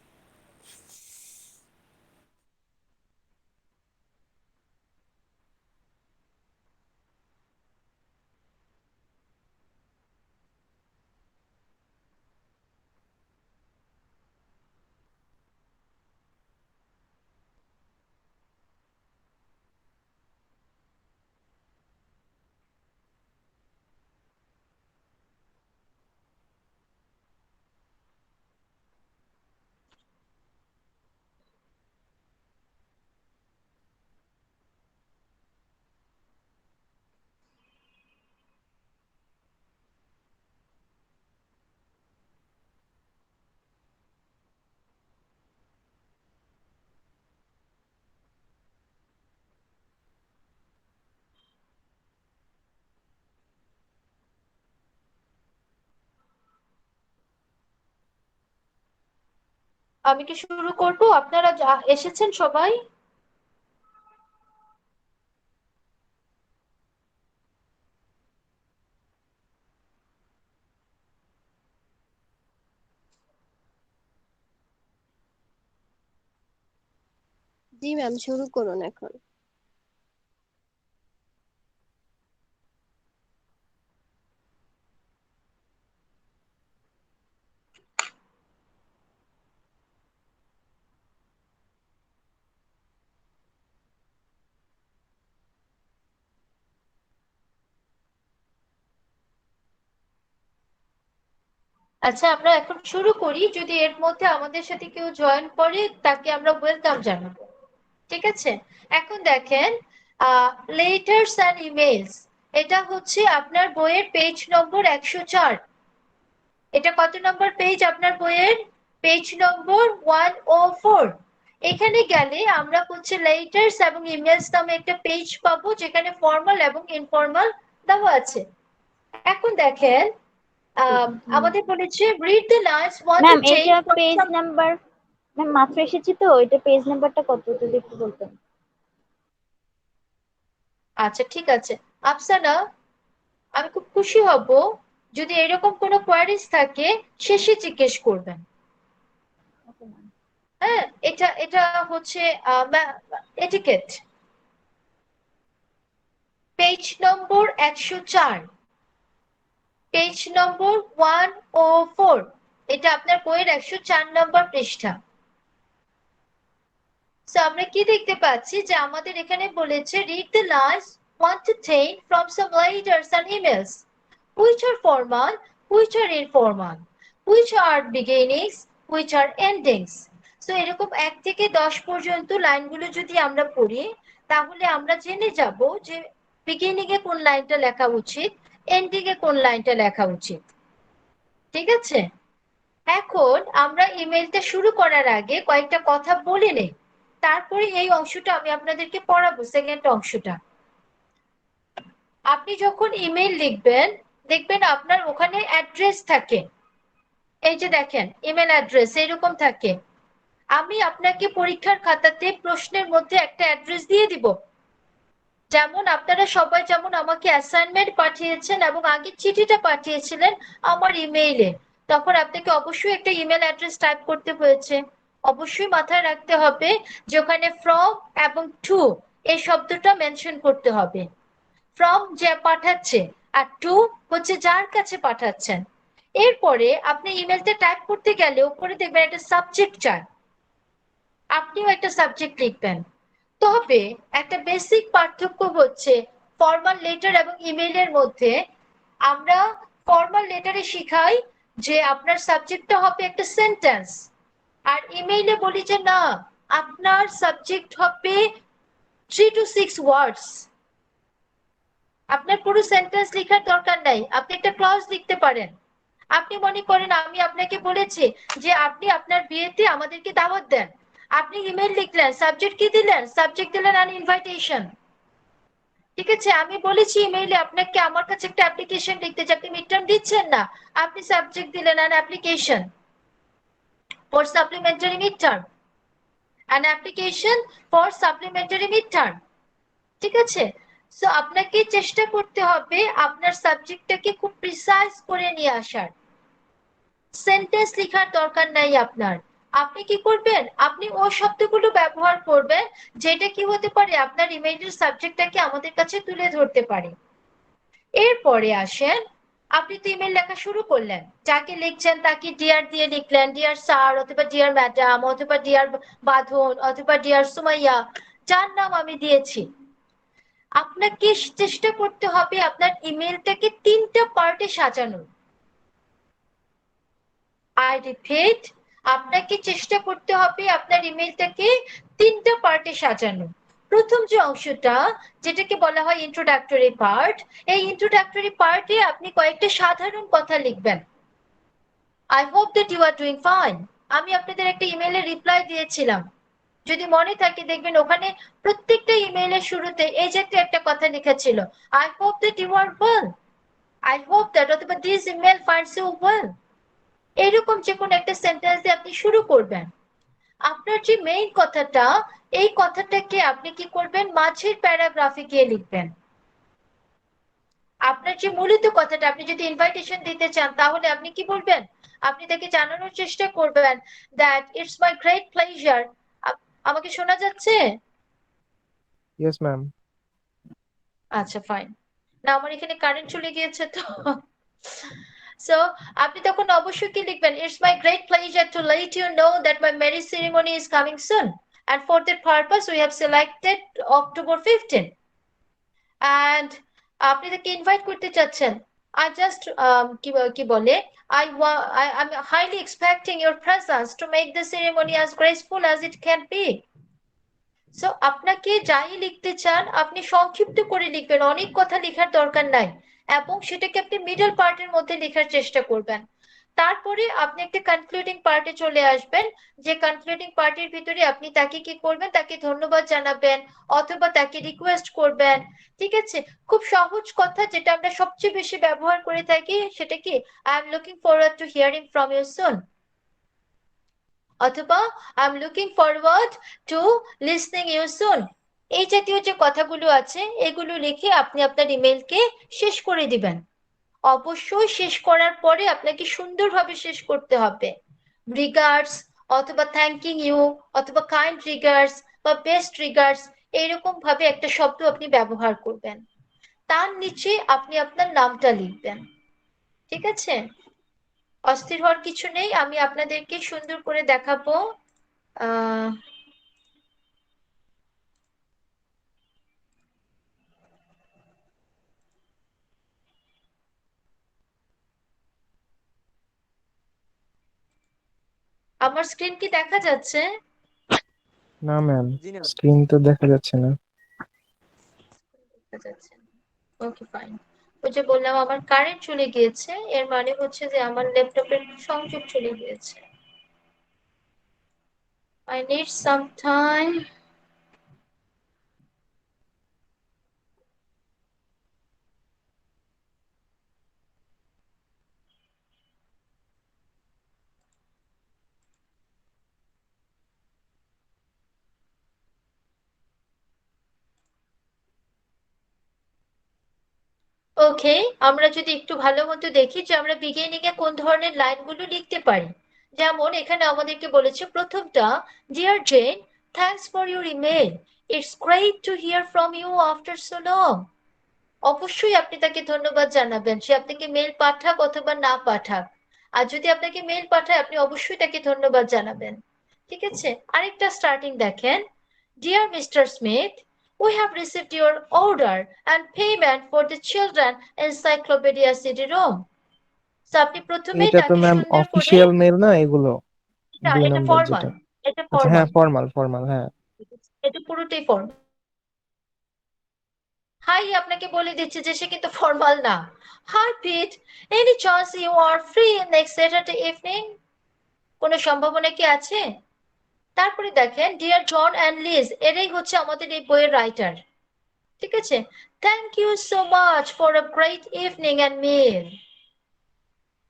আমি কি শুরু করব? আপনারা এসেছেন সবাই? জি ম্যাম, শুরু করুন এখন। আচ্ছা, আমরা এখন শুরু করি। যদি এর মধ্যে আমাদের সাথে কেউ জয়েন করে তাকে আমরা ওয়েলকাম জানাবো। ঠিক আছে? এখন দেখেন লেটার্স অ্যান্ড ইমেইলস, এটা হচ্ছে আপনার বইয়ের পেজ নম্বর 104। এটা কত নম্বর পেজ আপনার বইয়ের? পেজ নম্বর 104। এখানে গেলে আমরা হচ্ছে লেটার্স এবং ইমেইলস নামে একটা পেজ পাবো যেখানে ফর্মাল এবং ইনফর্মাল দেওয়া আছে। এখন দেখেন আমাদের বলেছে read the last one to ma'am ten. এটা পেজ নাম্বার, ম্যাম মাত্র এসেছি তো, এটা পেজ নাম্বারটা কত যদি একটু বলতেন। আচ্ছা ঠিক আছে আফসানা, আমি খুব খুশি হব যদি এরকম কোনো কোয়ারিজ থাকে শেষে জিজ্ঞেস করবেন। হ্যাঁ, এটা এটা হচ্ছে এটিকেট। পেজ নম্বর 104, পেজ নম্বর 104, এটা আপনার বইয়ের 104 নম্বর পৃষ্ঠা। So আমরা কি দেখতে পাচ্ছি যে আমাদের এখানে বলেছে read the last 1 to 10 from some letters and emails which are formal, which are informal, which are beginnings, which are endings. So এরকম 1 থেকে 10 পর্যন্ত লাইনগুলো যদি আমরা পড়ি তাহলে আমরা জেনে যাব যে বিগিনিং এ কোন লাইনটা লেখা উচিত, এন্ডিং এ কোন লাইনটা লেখা উচিত। ঠিক আছে? এখন আমরা ইমেইলটা শুরু করার আগে কয়েকটা কথা বলে নেই, তারপরে এই অংশটা আমি আপনাদেরকে পড়াবো, সেকেন্ড অংশটা। আপনি যখন ইমেইল লিখবেন দেখবেন আপনার ওখানে অ্যাড্রেস থাকে। এই যে দেখেন ইমেল অ্যাড্রেস এরকম থাকে। আমি আপনাকে পরীক্ষার খাতাতে প্রশ্নের মধ্যে একটা অ্যাড্রেস দিয়ে দিব। যেমন আপনারা সবাই যেমন আমাকে অ্যাসাইনমেন্ট পাঠিয়েছেন এবং আগে চিঠিটা পাঠিয়েছিলেন আমার ইমেইলে, তখন আপনাকে অবশ্যই একটা ইমেল অ্যাড্রেস টাইপ করতে হয়েছে। অবশ্যই মাথায় রাখতে হবে যে ওখানে ফ্রম এবং টু এই শব্দটা মেনশন করতে হবে। ফ্রম যে পাঠাচ্ছে আর টু হচ্ছে যার কাছে পাঠাচ্ছেন। এরপরে আপনি ইমেলটা টাইপ করতে গেলে উপরে দেখবেন একটা সাবজেক্ট চান, আপনিও একটা সাবজেক্ট লিখবেন। তবে একটা বেসিক পার্থক্য হচ্ছে ফর্মাল লেটার এবং ইমেইলের মধ্যে। আমরা ফর্মাল লেটারে শিখাই যে আপনার সাবজেক্টটা হবে একটা সেন্টেন্স, আর ইমেইলে বলি যে না আপনার সাবজেক্ট হবে 3 to 6 ওয়ার্ডস। আপনার পুরো সেন্টেন্স লেখার দরকার নাই, আপনি একটা ক্লজ লিখতে পারেন। আপনি মনে করেন আমি আপনাকে বলেছি যে আপনি আপনার বিয়েতে আমাদেরকে দাওয়াত দেন, আপনি ইমেল লিখলেন, সাবজেক্ট কি দিলেন? সাবজেক্ট দিলেন অ্যান ইনভাইটেশন। ঠিক আছে? আমি বলেছি ইমেইলে আপনাকে আমার কাছে একটা অ্যাপ্লিকেশন লিখতে, যে আপনি মিডটার্ম দিচ্ছেন না, আপনি সাবজেক্ট দিলেন an application for supplementary midterm, an application for supplementary midterm. ঠিক আছে? সো আপনাকে চেষ্টা করতে হবে আপনার সাবজেক্টটাকে খুব প্রিসাইজ করে নিয়ে আসার। সেন্টেন্স লেখার দরকার নাই আপনার। আপনি কি করবেন? আপনি ওই শব্দগুলো ব্যবহার করবেন যেটা কি হতে পারে আপনার ইমেইলের সাবজেক্টটাকে আমাদের কাছে তুলে ধরতে পারে। এরপরে আসেন, আপনি তো ইমেল লেখা শুরু করলেন, যাকে লিখছেন তাকে ডিয়ার দিয়ে লিখলেন, ডিয়ার স্যার অথবা ডিয়ার ম্যাডাম অথবা ডিয়ার বাঁধন অথবা ডিয়ার সুমাইয়া, যার নাম আমি দিয়েছি। আপনাকে চেষ্টা করতে হবে আপনার ইমেলটাকে 3টা পার্টে সাজানোর। আই রিপিট, আপনাকে চেষ্টা করতে হবে আপনার ইমেলটাকে 3টা পার্টে সাজানো। প্রথম যে অংশটা যেটাকে বলা হয় ইন্ট্রোডাক্টরি পার্ট, এই ইন্ট্রোডাক্টরি পার্টে আপনি কয়েকটা সাধারণ কথা লিখবেন। I hope that you are doing fine. আমি আপনাদের একটা ইমেইলে রিপ্লাই দিয়েছিলাম, যদি মনে থাকে দেখবেন ওখানে প্রত্যেকটা ইমেইলের শুরুতে এই যে একটা কথা লেখা ছিল, I hope that you are well, I hope that অথবা this email finds you well. এরকম যে কোনো একটা সেন্টেন্স দিয়ে আপনি শুরু করবেন। আপনার যে মেইন কথাটা, এই কথাটাকে আপনি কি করবেন? মাঝের প্যারাগ্রাফে গিয়ে লিখবেন। আপনার যে মূলত কথাটা, আপনি যদি ইনভাইটেশন দিতে চান তাহলে আপনি কি বলবেন? আপনি তাকে জানানোর চেষ্টা করবেন that it's my great pleasure, আমাকে শোনা যাচ্ছে? Yes ma'am. আচ্ছা ফাইন। না আমার এখানে কারেন্ট চলে গিয়েছে তো। সো আপনি তখন অবশ্যই কি লিখবেন, it's my great pleasure to let you know that my marriage ceremony is coming soon and for that purpose we have selected October 15 and আপনি তাকে ইনভাইট করতে চাচ্ছেন। I just কি বলে I'm highly expecting your presence to make the ceremony as graceful as it can be. So আপনাকে যাই লিখতে চান আপনি সংক্ষিপ্ত করে লিখবেন, অনেক কথা লেখার দরকার নাই, এবং সেটাকে আপনি মিডল পার্টের মধ্যে লেখার চেষ্টা করবেন। তারপরে আপনি একটা কনক্লুডিং পার্টে চলে আসবেন, যে কনক্লুডিং পার্টের ভিতরে আপনি তাকে কি করবেন, তাকে ধন্যবাদ জানাবেন অথবা তাকে রিকোয়েস্ট করবেন। ঠিক আছে, খুব সহজ কথা যেটা আমরা সবচেয়ে বেশি ব্যবহার করে থাকি সেটা কি, I am looking forward to hearing from you soon, অথবা I am looking forward to listening you soon. এই জাতীয় যে কথাগুলো আছে এগুলো লিখে আপনি আপনার ইমেলকে শেষ করে দিবেন। অবশ্যই শেষ করার পরে আপনাকে সুন্দরভাবে শেষ করতে হবে। রিগার্ডস অথবা থ্যাঙ্কিং ইউ অথবা কাইন্ড রিগার্ডস বা বেস্ট রিগার্ডস, এইরকম ভাবে একটা শব্দ আপনি ব্যবহার করবেন। তার নিচে আপনি আপনার নামটা লিখবেন। ঠিক আছে, অস্থির হওয়ার কিছু নেই, আমি আপনাদেরকে সুন্দর করে দেখাবো। আহ আমার স্ক্রিন কি দেখা যাচ্ছে? না ম্যাম, জি না। স্ক্রিন তো দেখা যাচ্ছে না। দেখা যাচ্ছে। Okay fine. ওই যে বললাম আমার কারেন্ট চলে গিয়েছে, এর মানে হচ্ছে যে আমার ল্যাপটপের সংযোগ চলে গিয়েছে। I need some time. ওকে, আমরা যদি একটু ভালো মতো দেখি যে আমরা বিগিনিং এ কোন ধরনের লাইনগুলো লিখতে পারি। যেমন এখানে আমাদেরকে বলেছে প্রথমটা, dear Jane, thanks for your email, it's great to hear from you after so long. অবশ্যই আপনি তাকে ধন্যবাদ জানাবেন, সে আপনাকে মেল পাঠাক অথবা না পাঠাক। আর যদি আপনাকে মেল পাঠায় আপনি অবশ্যই তাকে ধন্যবাদ জানাবেন। ঠিক আছে, আরেকটা স্টার্টিং দেখেন, dear mister Smith, we have received your order and payment for the children encyclopedia CD-ROM. So আপনি প্রথমেই এটা তো তাকে ম্যাম সুন্দর করে, অফিসিয়াল মেল না এগুলো, না 2 এটা নম্বর ফরমাল, যেটা। এটা আচ্ছা হ্যাঁ, ফরমাল, ফর্মাল ফর্মাল, হ্যাঁ। এটা পুরোটাই ফরমাল। হাই আপনাকে বলে দিচ্ছে যে সে কিন্তু ফর্মাল না। Hi Pete, any chance you are free next Saturday evening? কোনো সম্ভাবনা কি আছে? তারপরে দেখেন, ডিয়ার জন অ্যান্ড লিজ, এরাই হচ্ছে আমাদের এই বইয়ের রাইটার। ঠিক আছে, thank you so much for a great evening and meal.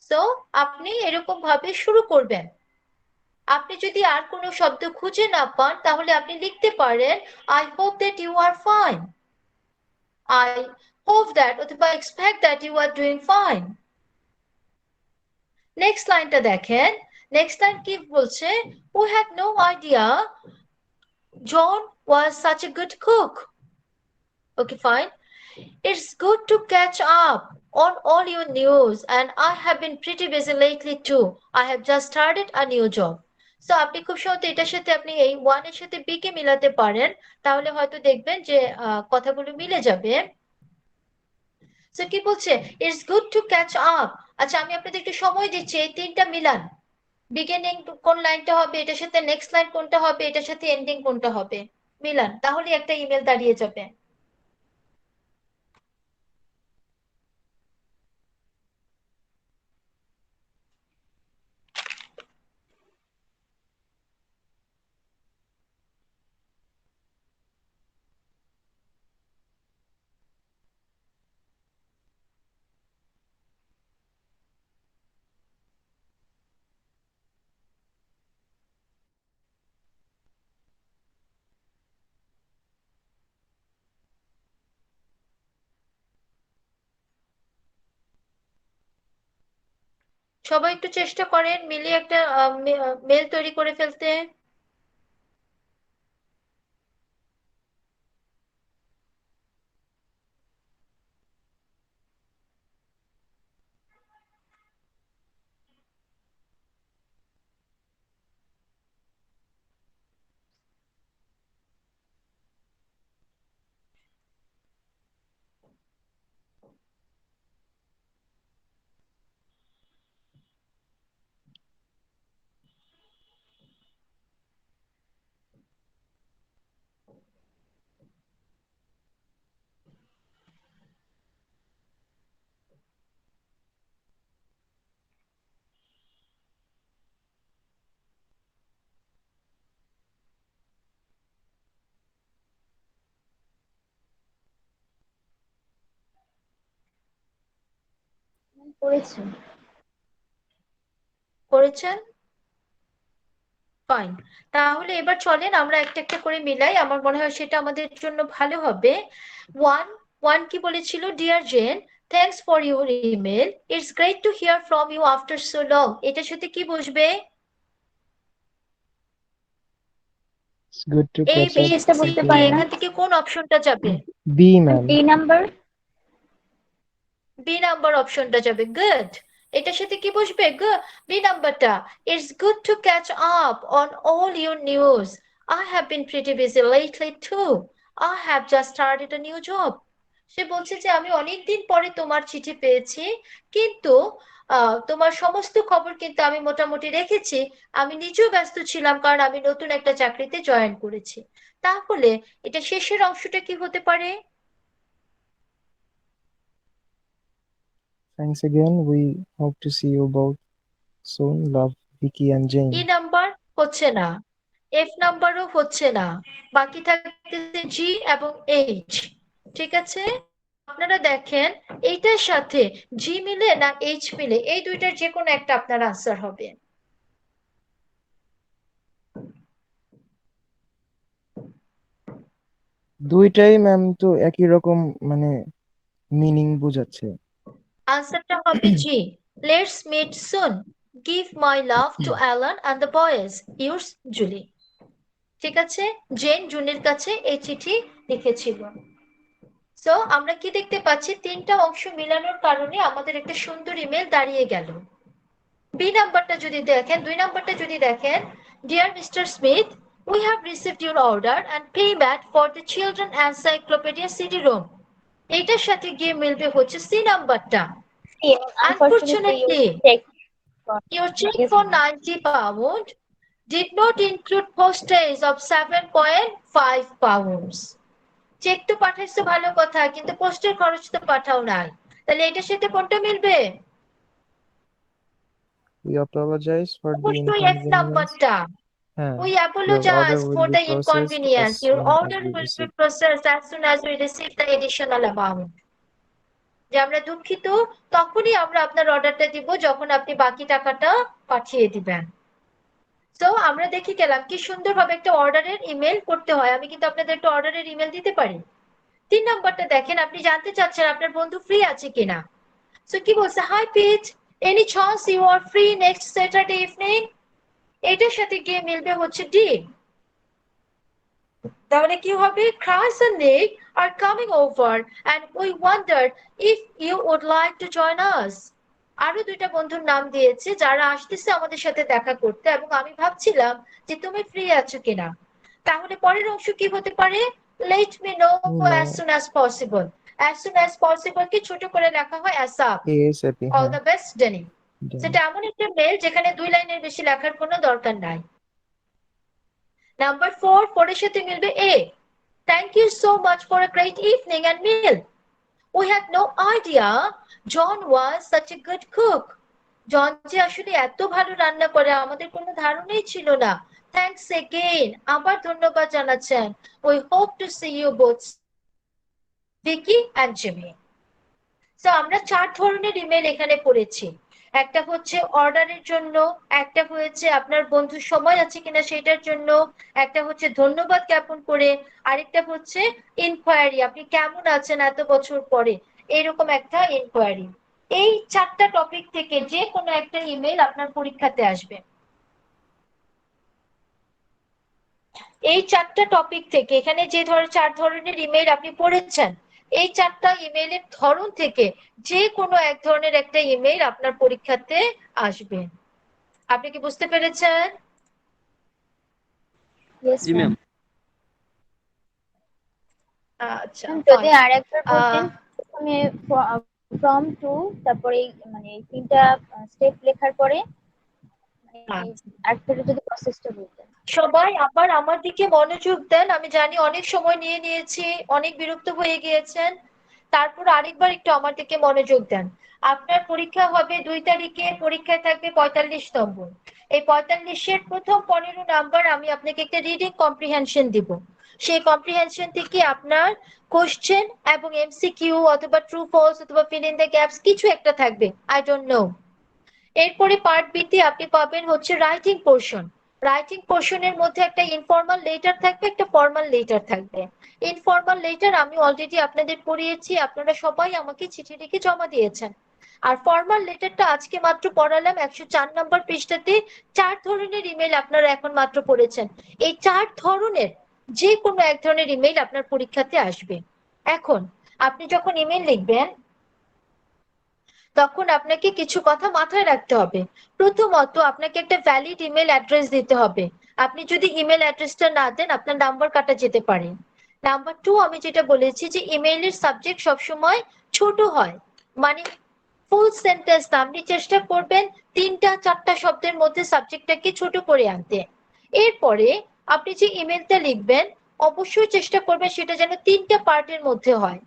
So আপনি এরকম ভাবে শুরু করবেন। আপনি যদি আর কোনো শব্দ খুঁজে না পান তাহলে আপনি লিখতে পারেন, I hope that you are fine, I hope that অথবা expect that you are doing fine. Next লাইনটা দেখেন, নেক্সট লাইন কি বলছে, we had no idea John was such a good cook. Okay fine, it's good to catch up on all your news and I have been pretty busy lately too. I have just started a new job. So আপনি খুব সহজে এটার সাথে আপনি এই one এর সাথে B কে মিলাতে পারেন, তাহলে হয়তো দেখবেন যে কথাগুলো মিলে যাবে। সো কি বলছে, it's good to catch up. আচ্ছা আমি আপনাদের একটু সময় দিচ্ছি, এই তিনটা মিলান, বিগিনিং কোন লাইনটা হবে, এটার সাথে নেক্সট লাইন কোনটা হবে, এটার সাথে এন্ডিং কোনটা হবে, মিলান, তাহলে একটা ইমেল দাঁড়িয়ে যাবে। সবাই একটু চেষ্টা করেন মিলিয়ে একটা মেল তৈরি করে ফেলতে। করেছি। করেছেন? ফাইন। তাহলে এবার চলেন আমরা একটা একটা করে মিলাই, আমার মনে হয় সেটা আমাদের জন্য ভালো হবে। ওয়ান ওয়ান কি বলেছিল? Dear Jane, thanks for your email, it's great to hear from you after so long. এটার সাথে কি বসবে? It's good to A catch B up শেষটা সি বলতে with ডি, পারে you. না। এখান থেকে কোন অপশনটা যাবে? B, ma'am. D number. B number অপশনটা যাবে। গুড। এটার সাথে কি বসবে? বি নাম্বারটা, it's good to catch up on all your news, I have been pretty busy lately too, I have just started a new job. সে বলছে যে আমি অনেকদিন পরে তোমার চিঠি পেয়েছি, কিন্তু তোমার সমস্ত খবর কিন্তু আমি মোটামুটি রেখেছি। আমি নিজেও ব্যস্ত ছিলাম কারণ আমি নতুন একটা চাকরিতে জয়েন করেছি। তাহলে এটা শেষের অংশটা কি হতে পারে? Thanks again. We hope to see you both soon. Love, Vicky and E Jane. Number হচ্ছে না, এফ নাম্বারও হচ্ছে না, বাকি থাকতেছে জি এবং এইচ। ঠিক আছে, আপনারা দেখেন এইটার সাথে জি মিলে না এইচ মিলে, এই দুইটার যে কোনো একটা আপনার আনসার হবে। দুইটাই ম্যাম তো একই রকম মানে মিনিং বোঝাচ্ছে। আনসারটা হবে G. Let's meet soon, give my love to Alan and the boys, yours Julie. ঠিক আছে, জেন জুনির কাছে এই চিঠি লিখেছিল। সো আমরা কি দেখতে পাচ্ছি? তিনটা অংশ মিলানোর কারণে আমাদের একটা সুন্দর ইমেল দাঁড়িয়ে গেল। বি নাম্বারটা যদি দেখেন, দুই নাম্বারটা যদি দেখেন, dear mister Smith, we have received your order and payment for the children encyclopedia CD ROM. এইটার সাথে গিয়ে মিলবে হচ্ছে সি নাম্বারটা। Unfortunately, Unfortunately, check. your check Yes, for ma'am. 90 pound did not include postage of 7.5 pounds. Check তো পাঠাইছো ভালো কথা, কিন্তু পোস্টের খরচ তো পাঠাও নাই। তাহলে এটার সাথে কোনটা মিলবে? We apologize for the অবশ্যই এফ inconvenience. নাম্বারটা। হ্যাঁ, We your apologize order will for be the processed as inconvenience. Your soon as order we will be receive. processed as soon as we receive the additional amount. যে আমরা দুঃখিত, তখনই আমরা আপনার অর্ডারটা দিব যখন আপনি বাকি টাকাটা পাঠিয়ে দিবেন। তো আমরা দেখে গেলাম কি সুন্দরভাবে একটা অর্ডারের ইমেল করতে হয়। আমি কিন্তু আপনাদের একটা অর্ডারের ইমেল দিতে পারি। তিন নাম্বারটা দেখেন, আপনি জানতে চাচ্ছেন আপনার বন্ধু ফ্রি আছে কিনা। সো কি বলছে? Hi Pete, any chance you are free next Saturday evening. এটার সাথে গিয়ে মিলবে হচ্ছে ডি। তাহলে কি হবে? Chris and Nick are coming over and we wondered if you would like to join us. আরো দুইটা বন্ধুর নাম দিয়েছে যারা আসতেছে আমাদের সাথে দেখা করতে, এবং আমি ভাবছিলাম যে তুমি ফ্রি আছো কিনা। তাহলে পরের অংশ কি হতে পারে? Let me know as No, soon as possible. As soon as possible কি ছোট করে লেখা হয় ASAP। ASAP, All হ্যাঁ। the best, Denny. Done. সেটা এমন একটা মেল যেখানে 2 লাইনের বেশি লেখার কোনো দরকার নাই। Number 4, এর সাথে মিলবে A. Thank you so much for a great evening and meal. We had no idea John was such a good cook. জন যে আসলে এত ভালো রান্না করে আমাদের কোনো ধারণাই ছিল না। Thanks again. আবার ধন্যবাদ জানাচ্ছেন। We hope to see you both, Vicky and Jimmy. So আমরা 4 ধরনের ইমেল এখানে পড়েছি। একটা হচ্ছে অর্ডারের জন্য, একটা হয়েছে আপনার বন্ধু সময় আছে কিনা সেটার জন্য, একটা হচ্ছে ধন্যবাদ জ্ঞাপন করে, আরেকটা হচ্ছে ইনকোয়ারি, আপনি কেমন আছেন এত বছর পরে, এরকম একটা ইনকোয়ারি। এই 4টা টপিক থেকে যে কোনো একটা ইমেল আপনার পরীক্ষাতে আসবে। এই 4টা টপিক থেকে এখানে যে 4 ধরনের ইমেল আপনি পড়েছেন, এই 4টা ইমেইলের ধরন থেকে যে কোনো এক ধরনের একটা ইমেল আপনার পরীক্ষাতে আসবে। আপনি কি বুঝতে পেরেছেন? Yes, জি ম্যাম। ma'am. আচ্ছা, যদি fine. আরেকবার বলতেন, প্রথমে ফ্রম টু, তারপরে মানে এই তিনটা স্টেপ লেখার পরে আরেকটা যদি প্রসেসটা বলতেন। সবাই আবার আমার দিকে মনোযোগ দেন। আমি জানি অনেক সময় নিয়েছি, অনেক বিরক্ত হয়ে গিয়েছেন। তারপর আরেকবার একটু আমার দিকে মনোযোগ দেন। আপনার পরীক্ষা হবে 2 তারিখে, পরীক্ষায় থাকবে 45 নম্বর। এই 45-এর প্রথম 15 নাম্বার আমি আপনাকে একটা রিডিং কম্প্রিহেনশন দিব। সেই কম্প্রিহেনশন থেকে আপনার কোশ্চেন এবং এমসিকিউ অথবা ট্রু ফলস অথবা ফিল ইন দ্য গ্যাপস কিছু একটা থাকবে, আই ডোন্ট নো। এরপরে পার্ট বি তে আপনি পাবেন হচ্ছে রাইটিং পোর্শন। রাইটিং পোর্শনের মধ্যে একটা ইনফর্মাল লেটার থাকবে, একটা ফর্মাল লেটার থাকবে। ইনফর্মাল লেটার আমি অলরেডি আপনাদের পড়িয়েছি, আপনারা সবাই আমাকে চিঠি লিখে জমা দিয়েছেন। আর ফর্মাল লেটারটা আজকে মাত্র পড়ালাম 104 নম্বর পৃষ্ঠাতে। 4 ধরনের ইমেল আপনারা এখন মাত্র পড়েছেন। এই 4 ধরনের যে কোনো এক ধরনের ইমেল আপনার পরীক্ষাতে আসবে। এখন আপনি যখন ইমেল লিখবেন তখন আপনাকে কিছু কথা মাথায় রাখতে হবে। প্রথমত আপনাকে একটা ভ্যালিড ইমেল অ্যাড্রেস দিতে হবে। আপনি যদি ইমেল অ্যাড্রেসটা না দেন আপনার নাম্বার কাটা যেতে পারে। নাম্বার 2, আমি যেটা বলেছি যে ইমেইলের সাবজেক্ট সবসময় ছোট হয়, মানে ফুল সেন্টেন্স না, আপনি চেষ্টা করবেন 3-4টা শব্দের মধ্যে সাবজেক্টটাকে ছোট করে আনতে। এরপরে আপনি যে ইমেলটা লিখবেন অবশ্যই চেষ্টা করবেন সেটা যেন 3টা পার্টের মধ্যে হয়।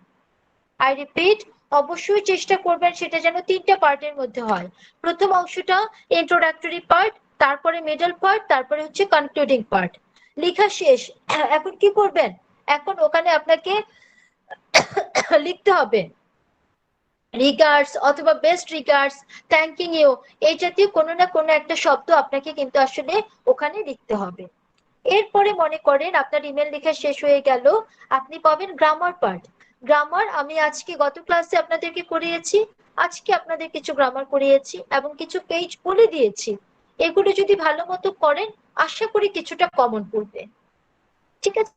আই রিপিট, অবশ্যই চেষ্টা করবেন সেটা যেন 3টা পার্টের মধ্যে হয়। প্রথম অংশটা ইন্ট্রোডাক্টরি পার্ট, তারপরে মিডল পার্ট, তারপরে হচ্ছে কনক্লুডিং পার্ট। লেখা শেষ, এখন কি করবেন? এখন ওখানে আপনাকে লিখতে হবে রিগার্ডস অথবা বেস্ট রিগার্ডস, থ্যাঙ্কিং ইউ, এই জাতীয় কোনো না কোনো একটা শব্দ আপনাকে কিন্তু আসলে ওখানে লিখতে হবে। এরপরে মনে করেন আপনার ইমেল লেখা শেষ হয়ে গেল, আপনি পাবেন গ্রামার পার্ট। গ্রামার আমি আজকে গত ক্লাসে আপনাদেরকে করিয়েছি, আজকে আপনাদের কিছু গ্রামার করিয়েছি এবং কিছু পেজ বলে দিয়েছি। এগুলো যদি ভালো মতো করেন আশা করি কিছুটা কমন পড়বে। ঠিক আছে?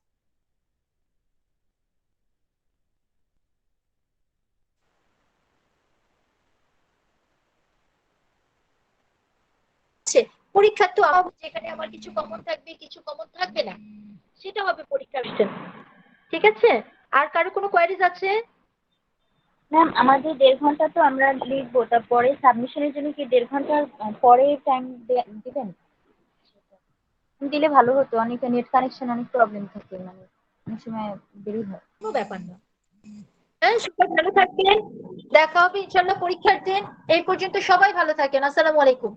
পরীক্ষা তো যেখানে আমার কিছু কমন থাকবে কিছু কমন থাকবে না, সেটা হবে পরীক্ষার বিষয়। ঠিক আছে? আর কারো কোনো কোয়ারিজ আছে? ম্যাম আমাদের 1.5 ঘন্টা তো আমরা লিখবো, তারপরে সাবমিশনের জন্য কি 1.5 ঘন্টার পরে টাইম দিবেন? দিলে ভালো হতো, অনেক নেট কানেকশন অনেক প্রবলেম থাকে, মানে অনেক সময় দেরি হয়। কোনো ব্যাপার না। হ্যাঁ, সবাই ভালো থাকবেন, দেখা হবে ইনশাল্লাহ পরীক্ষার দিন। এই পর্যন্ত সবাই ভালো থাকেন। আসসালামু আলাইকুম।